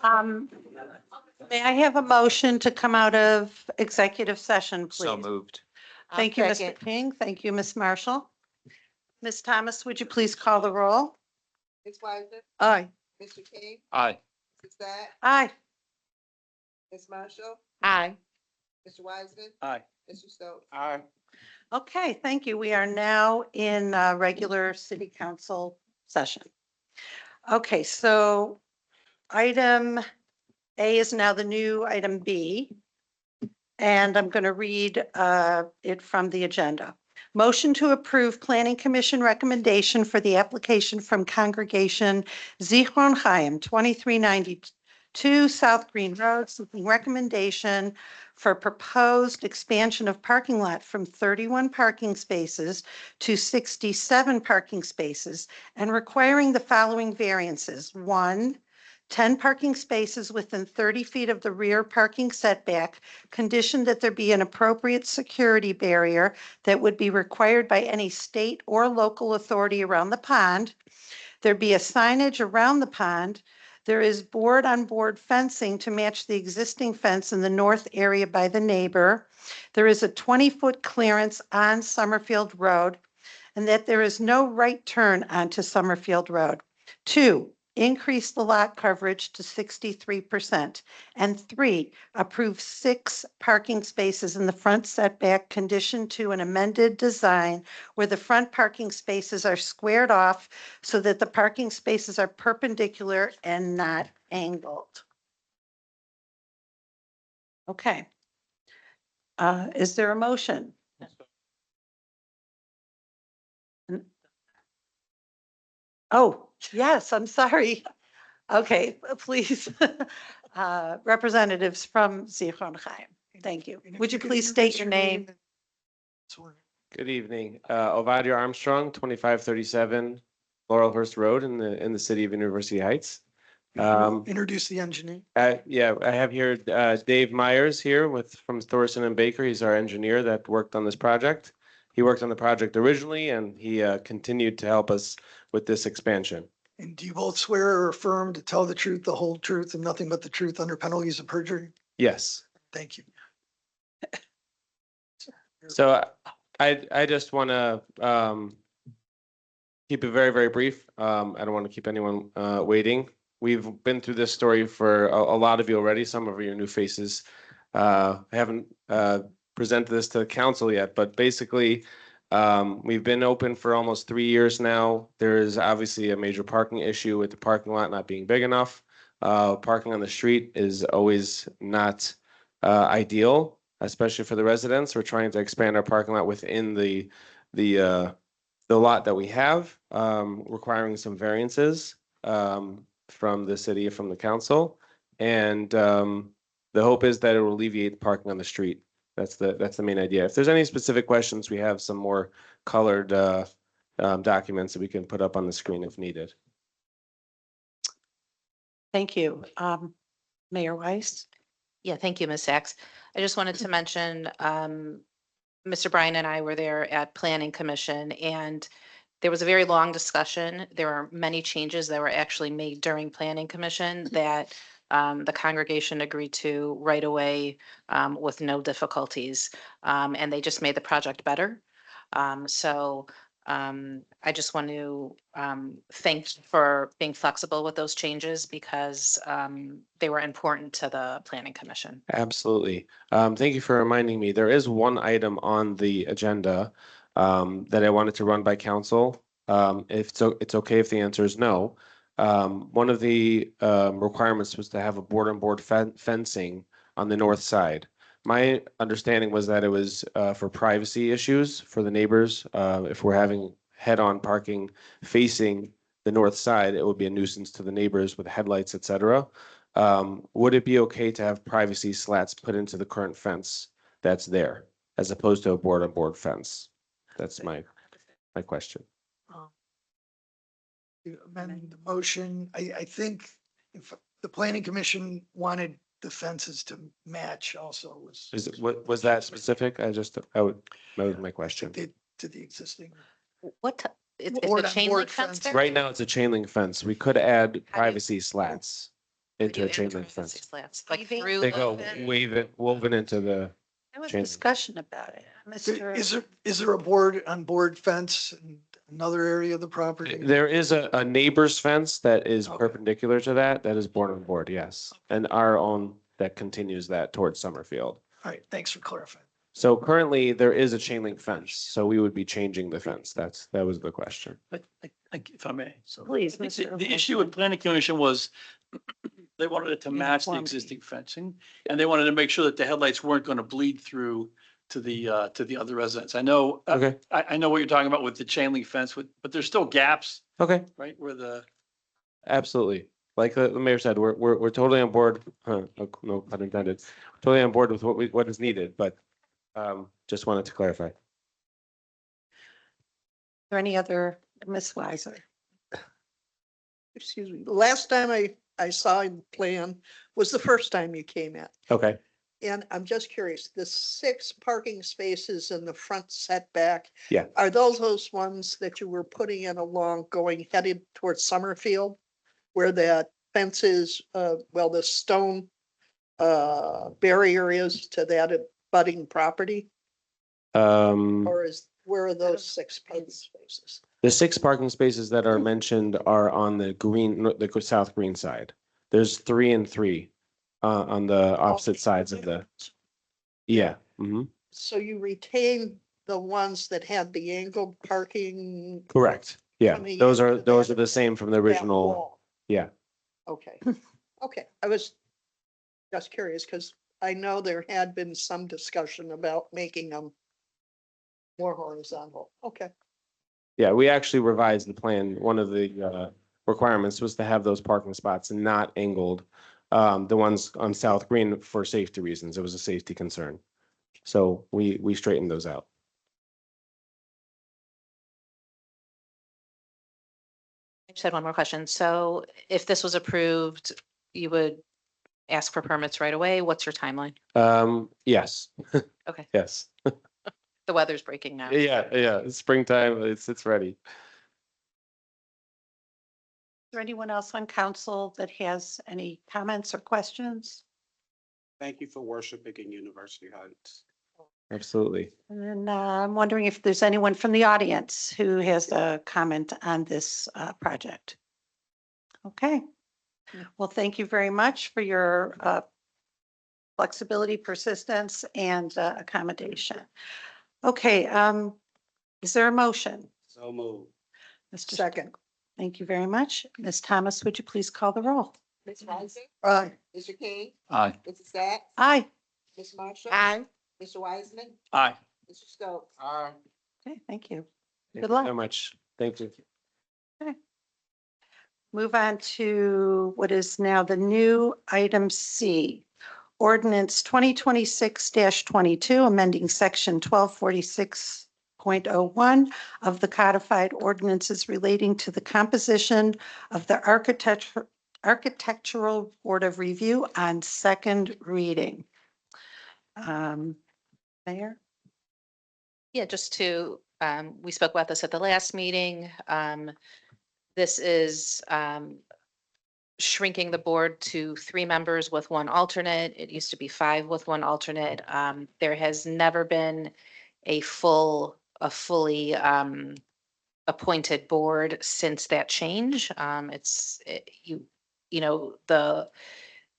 Um, May I have a motion to come out of executive session, please? So moved. Thank you, Mr. King. Thank you, Ms. Marshall. Ms. Thomas, would you please call the roll? Ms. Wiseman, Aye. Mr. King, Aye. Mrs. Sad, Aye. Ms. Marshall, Aye. Mr. Wiseman, Aye. Mr. Stokes. Aye. Okay, thank you. We are now in regular city council session. Okay, so item A is now the new item B. And I'm going to read it from the agenda. Motion to approve Planning Commission recommendation for the application from Congregation Zichron Chaim, 2392 South Green Road, seeking recommendation for proposed expansion of parking lot from 31 parking spaces to 67 parking spaces and requiring the following variances. 1, 10 parking spaces within 30 feet of the rear parking setback, conditioned that there be an appropriate security barrier that would be required by any state or local authority around the pond. There be a signage around the pond. There is board-on-board fencing to match the existing fence in the north area by the neighbor. There is a 20-foot clearance on Summerfield Road, and that there is no right turn onto Summerfield Road. 2, increase the lot coverage to 63%. And 3, approve 6 parking spaces in the front setback conditioned to an amended design where the front parking spaces are squared off so that the parking spaces are perpendicular and not angled. Okay. Is there a motion? Oh, yes, I'm sorry. Okay, please. Representatives from Zichron Chaim. Thank you. Would you please state your name? Good evening. Ovadio Armstrong, 2537 Laurelhurst Road in the city of University Heights. Introduce the engineer. Yeah, I have here Dave Myers here from Thorson and Baker. He's our engineer that worked on this project. He worked on the project originally and he continued to help us with this expansion. And do you both swear or affirm to tell the truth, the whole truth, and nothing but the truth under penalties of perjury? Yes. Thank you. So I just want to keep it very, very brief. I don't want to keep anyone waiting. We've been through this story for a lot of you already. Some of your new faces. I haven't presented this to the council yet, but basically we've been open for almost 3 years now. There is obviously a major parking issue with the parking lot not being big enough. Parking on the street is always not ideal, especially for the residents. We're trying to expand our parking lot within the lot that we have, requiring some variances from the city, from the council. And the hope is that it will alleviate the parking on the street. That's the main idea. If there's any specific questions, we have some more colored documents that we can put up on the screen if needed. Thank you. Mayor Weiss? Yeah, thank you, Ms. Sachs. I just wanted to mention, Mr. Bryan and I were there at Planning Commission, and there was a very long discussion. There are many changes that were actually made during Planning Commission that the congregation agreed to right away with no difficulties. And they just made the project better. I just want to thank you for being flexible with those changes because they were important to the Planning Commission. Absolutely. Thank you for reminding me. There is one item on the agenda that I wanted to run by council. If it's okay if the answer is no. One of the requirements was to have a board-on-board fencing on the north side. My understanding was that it was for privacy issues for the neighbors. If we're having head-on parking facing the north side, it would be a nuisance to the neighbors with headlights, etc. Would it be okay to have privacy slats put into the current fence that's there, as opposed to a board-on-board fence? That's my question. To amend the motion, I think if the planning commission wanted the fences to match also was. Is it, what, was that specific? I just, I would, that was my question. To the existing. What, it's Board a on chain board link fence fence. there? Right now, it's a chain link fence. We could add How do you- privacy slats Would you into a add chain link privacy fence. slats, like Weaving? through They the go fence? woven into the, There was chain link. discussion about it. Is there a board on board fence in another area of the property? there is a neighbor's fence that is Okay. perpendicular to that, that is born on board, yes. And our own that continues that towards Summerfield. All right, thanks for clarifying. So currently, there is a chain link fence, so we would be changing the fence. That was the question. If I may. So Please, I think Mr. The issue with planning commission was they wanted it to match the Uniformity. existing fencing, and they wanted to make sure that the headlights weren't going to bleed through to the other residents. I know, Okay, I know what you're talking about with the chain link fence, but there's still gaps, okay, right, where the, absolutely. Like the mayor said, we're totally on board, no pun intended, totally on board with what is needed, but just wanted to clarify. There any other, Ms. Weiser? Excuse me. The last time I saw the plan was the first time you came in. Okay, And I'm just curious, the 6 parking spaces in the front setback. Yeah. Are those ones that you were putting in along going headed towards Summerfield? Where that fence is, well, the stone barrier is to that abutting property? Or where are those 6 parking spaces? the 6 parking spaces that are mentioned are on the green, the south green side. There's 3 and 3 on the opposite sides of the, yeah. So you retain the ones that had the angled parking? Correct. Yeah, Coming those are, into those that- are the same from the that original. wall? Yeah, Okay, okay. I was just curious because I know there had been some discussion about making them more horizontal. Okay. yeah, we actually revised the plan. One of the requirements was to have those parking spots not angled. The ones on South Green for safety reasons. It was a safety concern. So we straightened those out. I just had one more question. So if this was approved, you would ask for permits right away? What's your timeline? Yes. Okay. Yes. The weather's breaking now. Yeah, it's springtime. It's ready. Is there anyone else on council that has any comments or questions? Thank you for worshiping in University Heights. Absolutely. And then I'm wondering if there's anyone from the audience who has a comment on this project. Okay. Well, thank you very much for your flexibility, persistence, and accommodation. Okay, is there a motion? So move. Mr. Second. Thank you very much. Ms. Thomas, would you please call the roll? Ms. Weiser? Aye. Mr. King? aye. Mrs. Sacks? Aye. Ms. Marshall? Aye. Mr. Wiseman? Aye. Mr. Stokes? Aye. Okay, thank you. Thank Good you luck. so much. Thank you. Move on to what is now the new item C. Ordinance 2026-22, amending section 1246.01 of the codified ordinances relating to the composition of the Architectural Board of Review on second reading. Mayor? Yeah, just to, we spoke about this at the last meeting. This is shrinking the board to 3 members with 1 alternate. It used to be 5 with 1 alternate. There has never been a fully appointed board since that change.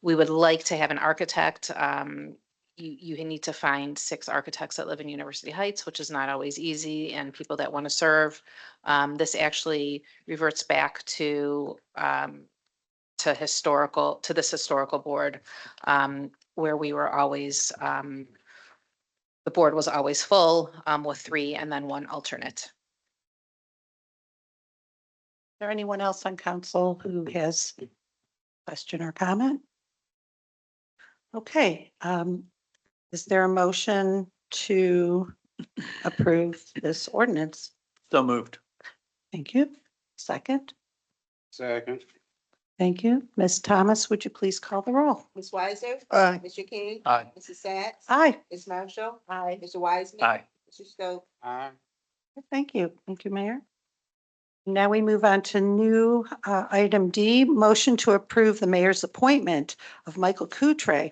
We would like to have an architect. You need to find 6 architects that live in University Heights, which is not always easy, and people that want to serve. This actually reverts back to this historical board, where we were always, the board was always full, with 3 and then 1 alternate. Is there anyone else on council who has a question or comment? Okay, is there a motion to approve this ordinance? So moved. Thank you. Second, Second. Thank you. Ms. Thomas, would you please call the roll? Ms. Weiser? Aye. Mr. King? Aye. Mrs. Sacks? Aye. Ms. Marshall? Aye. Mr. Wiseman? Aye. Mr. Stokes? Aye. Thank you. Thank you, Mayor. Now we move on to new item D, motion to approve the mayor's appointment of Michael Coutre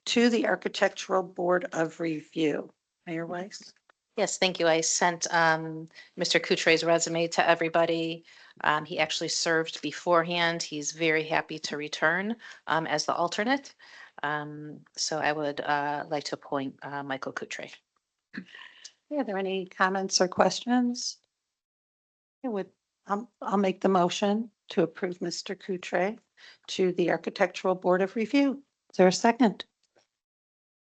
to the Architectural Board of Review. Mayor Weiss? Yes, thank you. I sent Mr. Coutret's resume to everybody. He actually served beforehand. He's very happy to return as the alternate. So I would like to appoint Michael Coutre. Are there any comments or questions? I'll make the motion to approve Mr. Coutre to the Architectural Board of Review. Is there a second?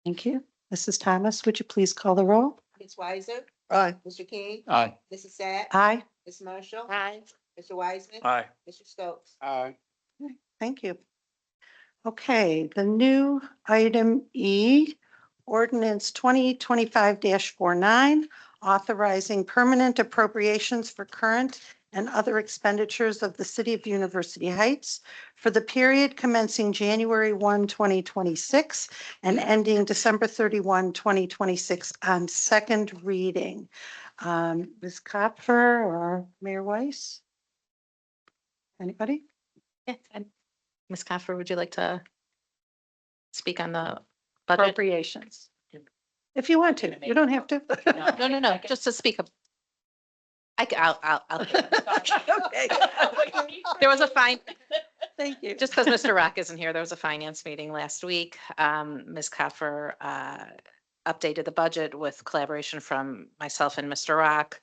Thank you. Mrs. Thomas, would you please call the roll? Ms. Weiser? Aye. Mr. King? Aye. Mrs. Sacks? Aye. Ms. Marshall? Aye. Mr. Wiseman? Aye. Mr. Stokes? Aye. Thank you. Okay, the new item E, ordinance 2025-49, authorizing permanent appropriations for current and other expenditures of the City of University Heights for the period commencing January 1, 2026 and ending December 31, 2026 on second reading. Ms. Kopfer or Mayor Weiss? Anybody? Yeah, and Ms. Coffer, would you like to speak on the budget? Appropriations. If you want to, you don't have to. No, just to speak. I'll. Okay. There was a fine, Thank you. just because Mr. Rock isn't here, there was a finance meeting last week. Ms. Coffer updated the budget with collaboration from myself and Mr. Rock.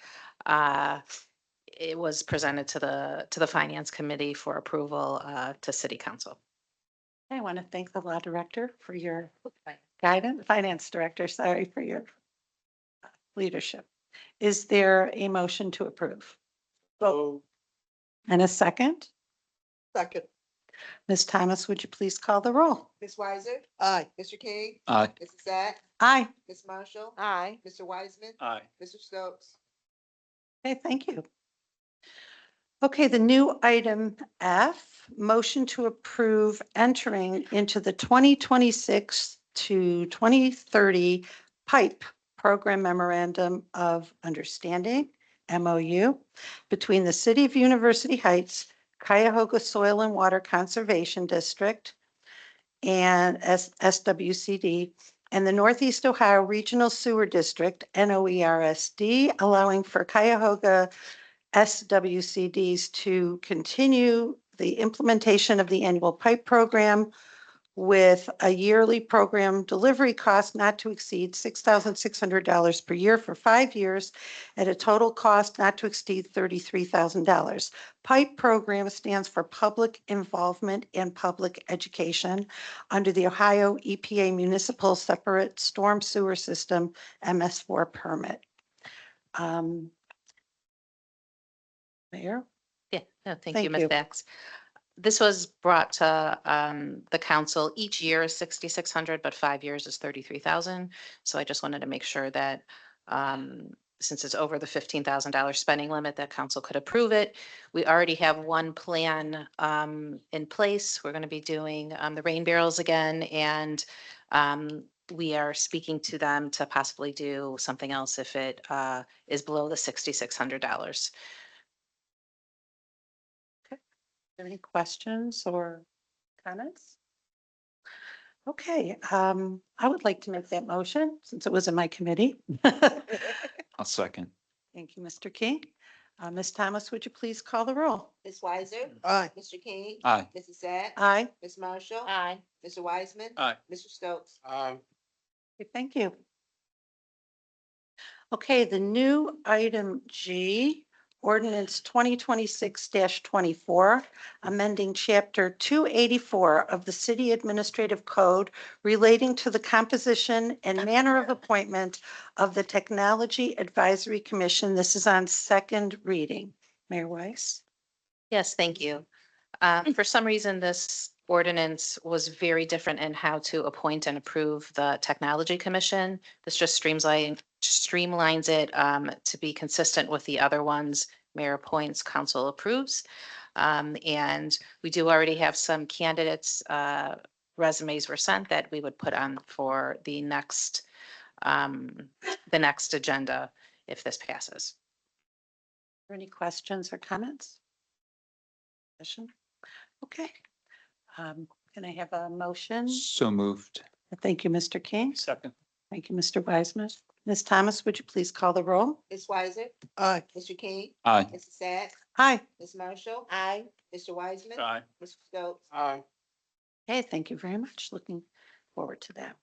It was presented to the Finance Committee for approval to City Council. I want to thank the law director for your guidance, finance director, sorry, for your leadership. Is there a motion to approve? So, And a second? second. Ms. Thomas, would you please call the roll? Ms. Weiser? Aye. Mr. King? Aye. Mrs. Sacks? Aye. Ms. Marshall? Aye. Mr. Wiseman? Aye. Mr. Stokes? Okay, thank you. Okay, the new item F, motion to approve entering into the 2026 to 2030 PIPE Program Memorandum of Understanding, MOU, between the City of University Heights, Cuyahoga Soil and Water Conservation District, and SWCD, and the Northeast Ohio Regional Sewer District, NOERSD, allowing for Cuyahoga SWCDs to continue the implementation of the annual PIPE program with a yearly program delivery cost not to exceed $6,600 per year for 5 years at a total cost not to exceed $33,000. PIPE program stands for Public Involvement and Public Education under the Ohio EPA Municipal Separate Storm Sewer System MS4 permit. Mayor? Yeah, no, thank Thank you, Ms. you. Bax. This was brought to the council. Each year is 6,600, but 5 years is 33,000. So I just wanted to make sure that since it's over the $15,000 spending limit, that council could approve it. We already have one plan in place. We're going to be doing the rain barrels again, and we are speaking to them to possibly do something else if it is below the $6,600. Any questions or comments? Okay, I would like to make that motion since it was in my committee. I'll second. Thank you, Mr. King. Ms. Thomas, would you please call the roll? Ms. Weiser? Aye. Mr. King? Aye. Mrs. Sacks? Aye. Ms. Marshall? Aye. Mr. Wiseman? Aye. Mr. Stokes? Aye. Okay, thank you. Okay, the new item G, ordinance 2026-24, amending chapter 284 of the City Administrative Code relating to the composition and manner of appointment of the Technology Advisory Commission. This is on second reading. Mayor Weiss? Yes, thank you. For some reason, this ordinance was very different in how to appoint and approve the Technology Commission. This just streamlines it to be consistent with the other ones. Mayor appoints, council approves. And we do already have some candidates, resumes were sent that we would put on for the next agenda if this passes. Are there any questions or comments? Discussion? Okay. Can I have a motion? So moved. Thank you, Mr. King. Second. Thank you, Mr. Wiseman. Ms. Thomas, would you please call the roll? Ms. Weiser, Aye. Mr. King, Aye. Mrs. Sacks, Aye. Ms. Marshall. Aye. Mr. Wiseman. Aye. Mr. Stokes. Aye. Okay, thank you very much. Looking forward to that.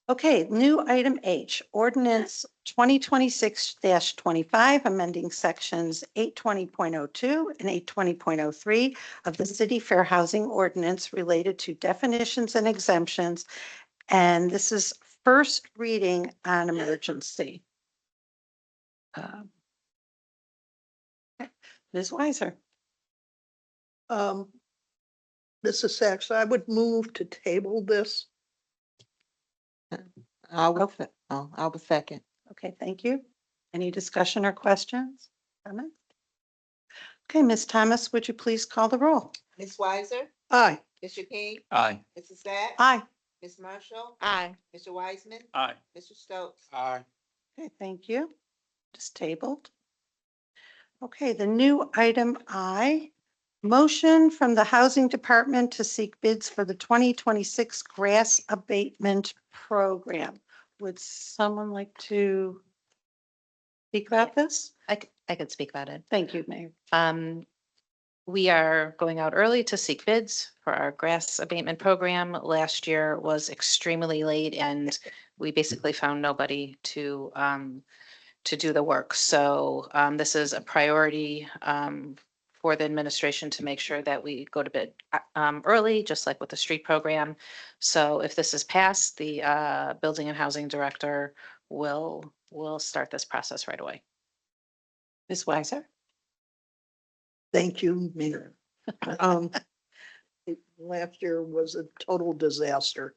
Okay, new item H, ordinance 2026-25, amending sections 820.02 and 820.03 of the City Fair Housing Ordinance related to definitions and exemptions. And this is first reading on emergency. Okay, Ms. Weiser. Mrs. Sacks, I would move to table this. I would- I would second. Okay, thank you. Any discussion or questions? Comments? Okay, Ms. Thomas, would you please call the roll? Ms. Weiser, Aye. Mr. King, Aye. Mrs. Sacks. Aye. Ms. Marshall. Aye. Mr. Wiseman, Aye. Mr. Stokes. Aye. Okay, thank you. Just tabled. Okay, the new item I, motion from the Housing Department to seek bids for the 2026 grass abatement program. Would someone like to speak about this? I could speak about it. Thank you, Mayor. We are going out early to seek bids for our grass abatement program. Last year was extremely late and we basically found nobody to do the work. So this is a priority for the administration to make sure that we go to bid early, just like with the street program. So if this is passed, the Building and Housing Director will start this process right away. Ms. Weiser? Thank you, Mayor. Last year was a total disaster.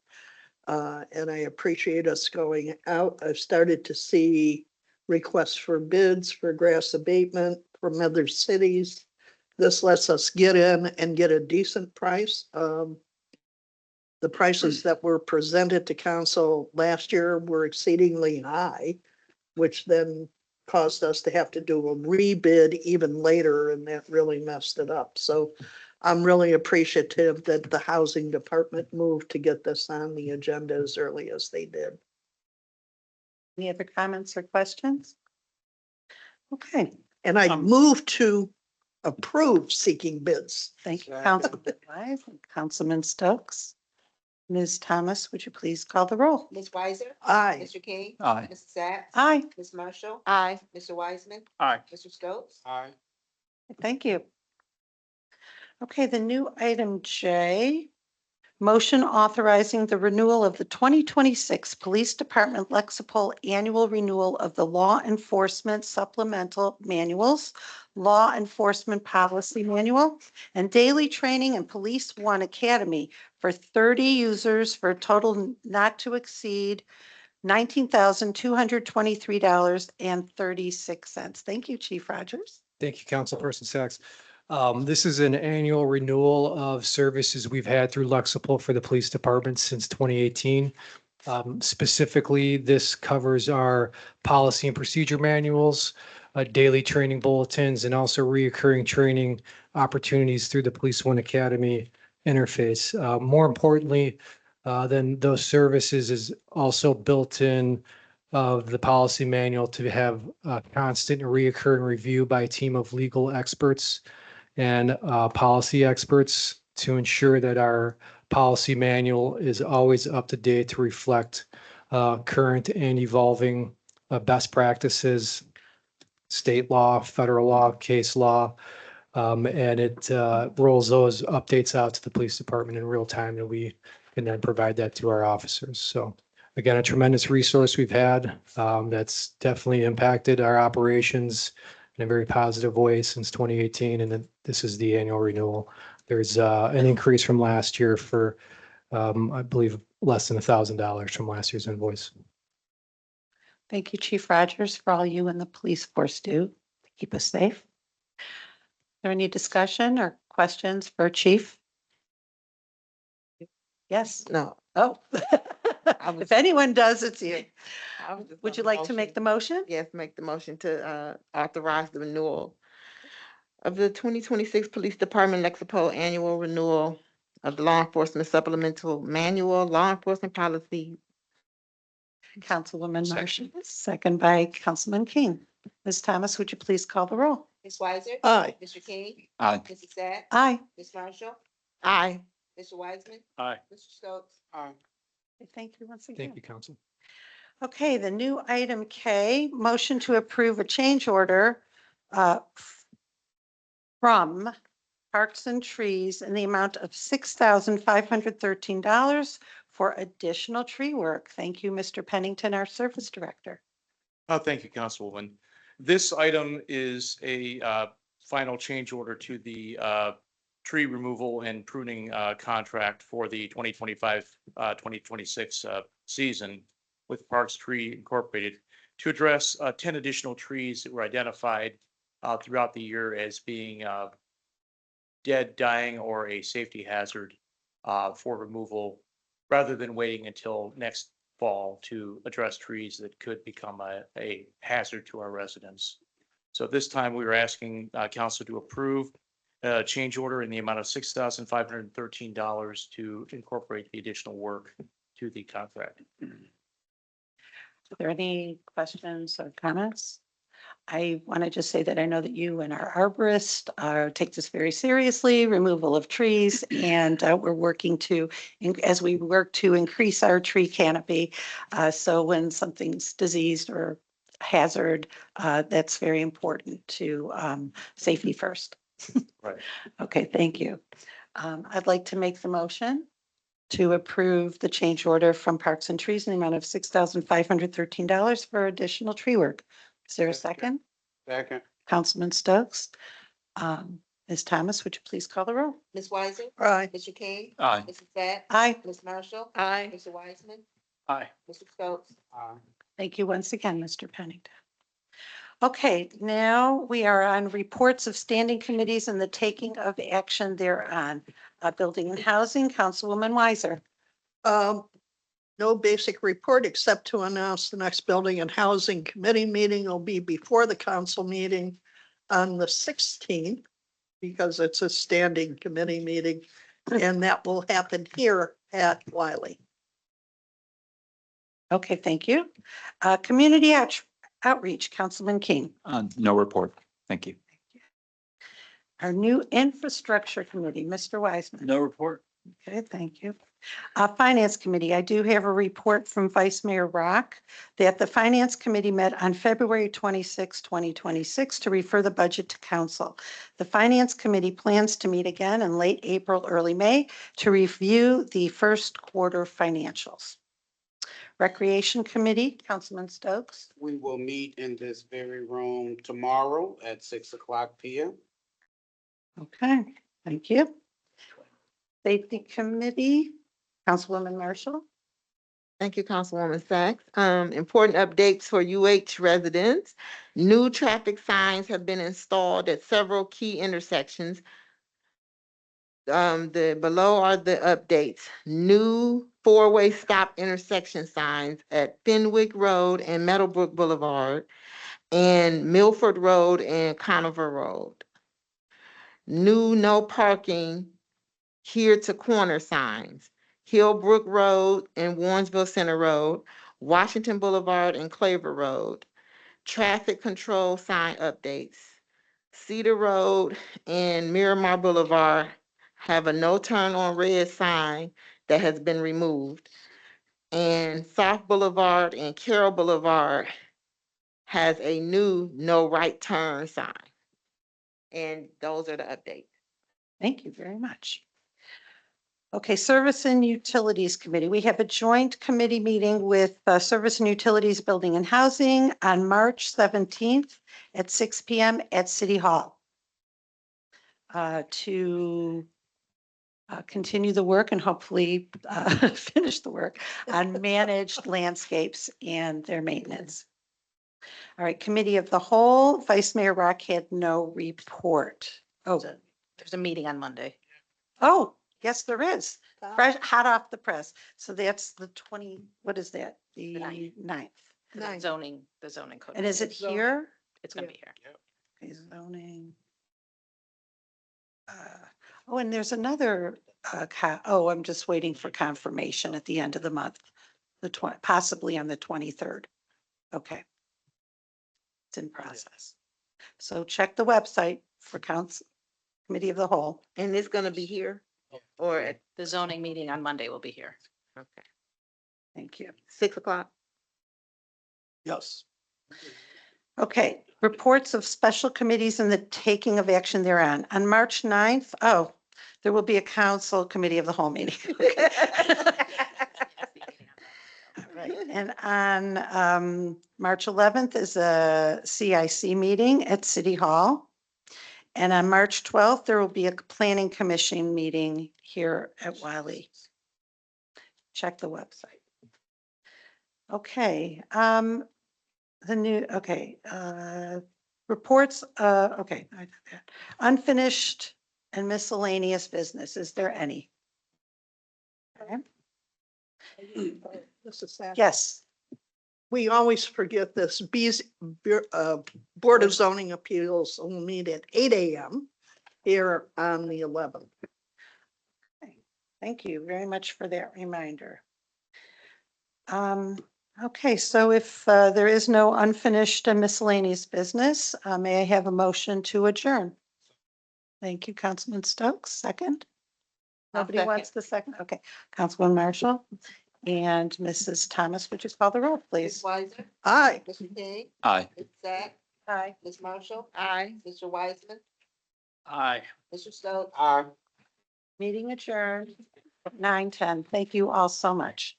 And I appreciate us going out. I've started to see requests for bids for grass abatement from other cities. This lets us get in and get a decent price. The prices that were presented to council last year were exceedingly high, which then caused us to have to do a rebid even later, and that really messed it up. So I'm really appreciative that the housing department moved to get this on the agenda as early as they did. Any other comments or questions? Okay, And I moved to approve seeking bids. thank you, Councilman Wise and Councilman Stokes. Ms. Thomas, would you please call the roll? Ms. Weiser, Aye. Mr. King, Aye. Mrs. Sacks. Aye. Ms. Marshall. Aye. Mr. Wiseman, Aye. Mr. Stokes. Aye. Thank you. Okay, the new item J, motion authorizing the renewal of the 2026 Police Department Lexipol Annual Renewal of the Law Enforcement Supplemental Manuals, Law Enforcement Policy Manual, and Daily Training and Police One Academy for 30 users for a total not to exceed $19,223.36. Thank you, Chief Rogers. Thank you, Councilperson Sacks. This is an annual renewal of services we've had through Lexipol for the police department since 2018. Specifically, this covers our policy and procedure manuals, daily training bulletins, and also reoccurring training opportunities through the Police One Academy interface. More importantly than those services is also built in of the policy manual to have a constant and reoccurring review by a team of legal experts and policy experts to ensure that our policy manual is always up to date to reflect current and evolving best practices, state law, federal law, case law. And it rolls those updates out to the police department in real time, and we can then provide that to our officers. So again, a tremendous resource we've had that's definitely impacted our operations in a very positive way since 2018. And then this is the annual renewal. There's an increase from last year for, I believe, less than $1,000 from last year's invoice. Thank you, Chief Rogers, for all you and the police force do to keep us safe. there any discussion or questions for Chief? Yes. No. Oh. If anyone does, it's you. I was just Would on you the like to make the motion? Yes, make the motion to authorize the renewal of the 2026 Police Department Lexipol Annual Renewal of the Law Enforcement Supplemental Manual, Law Enforcement Policy. Councilwoman Marshall, second by Councilman King. Ms. Thomas, would you please call the roll? Ms. Weiser? Aye. Mr. King? Aye. Mrs. Sacks? Aye. Ms. Marshall? Aye. Mr. Wiseman? Aye. Mr. Stokes? Aye. Thank you once again. Thank you, Council. Okay, the new item K, motion to approve a change order from Parks and Trees in the amount of $6,513 for additional tree work. Thank you, Mr. Pennington, our Service Director. Thank you, Councilwoman. This item is a final change order to the tree removal and pruning contract for the 2025-2026 season with Parks Tree Incorporated to address 10 additional trees that were identified throughout the year as being dead, dying, or a safety hazard for removal, rather than waiting until next fall to address trees that could become a hazard to our residents. So this time we were asking council to approve a change order in the amount of $6,513 to incorporate the additional work to the contract. Are there any questions or comments? I want to just say that I know that you and our arborist take this very seriously, removal of trees, and we're working to, as we work to increase our tree canopy. So when something's diseased or hazard, that's very important to safety first. Right. Okay, thank you. I'd like to make the motion to approve the change order from Parks and Trees in the amount of $6,513 for additional tree work. Is there a second? Second. Councilman Stokes. Ms. Thomas, would you please call the roll? Ms. Weiser? Aye. Mr. King? Aye. Mrs. Sacks? Aye. Ms. Marshall? Aye. Mr. Wiseman? Aye. Mr. Stokes? Thank you once again, Mr. Pennington. Okay, now we are on reports of standing committees and the taking of action thereon. Building and Housing, Councilwoman Weiser. No basic report except to announce the next Building and Housing Committee meeting will be before the council meeting on the 16th, because it's a standing committee meeting, and that will happen here at Wiley. Okay, thank you. Community Outreach, Councilman King. No report. Thank you. Our new Infrastructure Committee, Mr. Wiseman. No report. Okay, thank you. Finance Committee, I do have a report from Vice Mayor Rock that the Finance Committee met on February 26, 2026 to refer the budget to council. The Finance Committee plans to meet again in late April, early May to review the first quarter financials. Recreation Committee, Councilman Stokes. We will meet in this very room tomorrow at 6:00 p.m. Okay, thank you. Safety Committee, Councilwoman Marshall. Thank you, Councilwoman Sacks. Important updates for UH residents. New traffic signs have been installed at several key intersections. Below are the updates. New four-way stop intersection signs at Fenwick Road and Meadowbrook Boulevard and Milford Road and Conover Road. New no parking here to corner signs. Hillbrook Road and Warrensville Center Road, Washington Boulevard and Claver Road. Traffic control sign updates. Cedar Road and Miramar Boulevard have a no turn on red sign that has been removed. And South Boulevard and Carroll Boulevard has a new no right turn sign. And those are the updates. Thank you very much. Okay, Service and Utilities Committee. We have a joint committee meeting with Service and Utilities Building and Housing on March 17th at 6 p.m. at City Hall to continue the work and hopefully finish the work on managed landscapes and their maintenance. All right, Committee of the Whole, Vice Mayor Rock had no report. Oh, There's a meeting on Monday. oh, yes, there is. Fresh, hot off the press. So that's the 20, what is that? The ninth. 9th. The Nice. zoning code. And is it here? It's gonna be here. Okay, zoning. Oh, and there's another, oh, I'm just waiting for confirmation at the end of the month. Possibly on the 23rd. Okay. It's in process. So check the website for council, committee of the whole. And it's gonna be here or at The zoning meeting on Monday will be here. Thank you. 6 o'clock? Yes. Okay, reports of special committees and the taking of action thereon. On March 9th, oh, there will be a council committee of the whole meeting. All right, and on March 11th is a CIC meeting at City Hall. And on March 12th, there will be a planning commission meeting here at Wiley. Check the website. Okay, reports, okay, I did that. Unfinished and miscellaneous business, is there any? Okay. This is sad. Yes, We always forget this. Board of Zoning Appeals will meet at 8 a.m. here on the 11th. thank you very much for that reminder. Okay, so if there is no unfinished and miscellaneous business, may I have a motion to adjourn? Thank you, Councilman Stokes, second. I'll Nobody wants the second, okay. Councilman Marshall and Mrs. Thomas, would you call the roll, please? Weiser? Aye. Mr. King? Aye. Ms. Zach? Aye. Ms. Marshall? Aye. Mr. Wiseman? Aye. Mr. Stokes? Aye. Meeting adjourned, 9:10. Thank you all so much.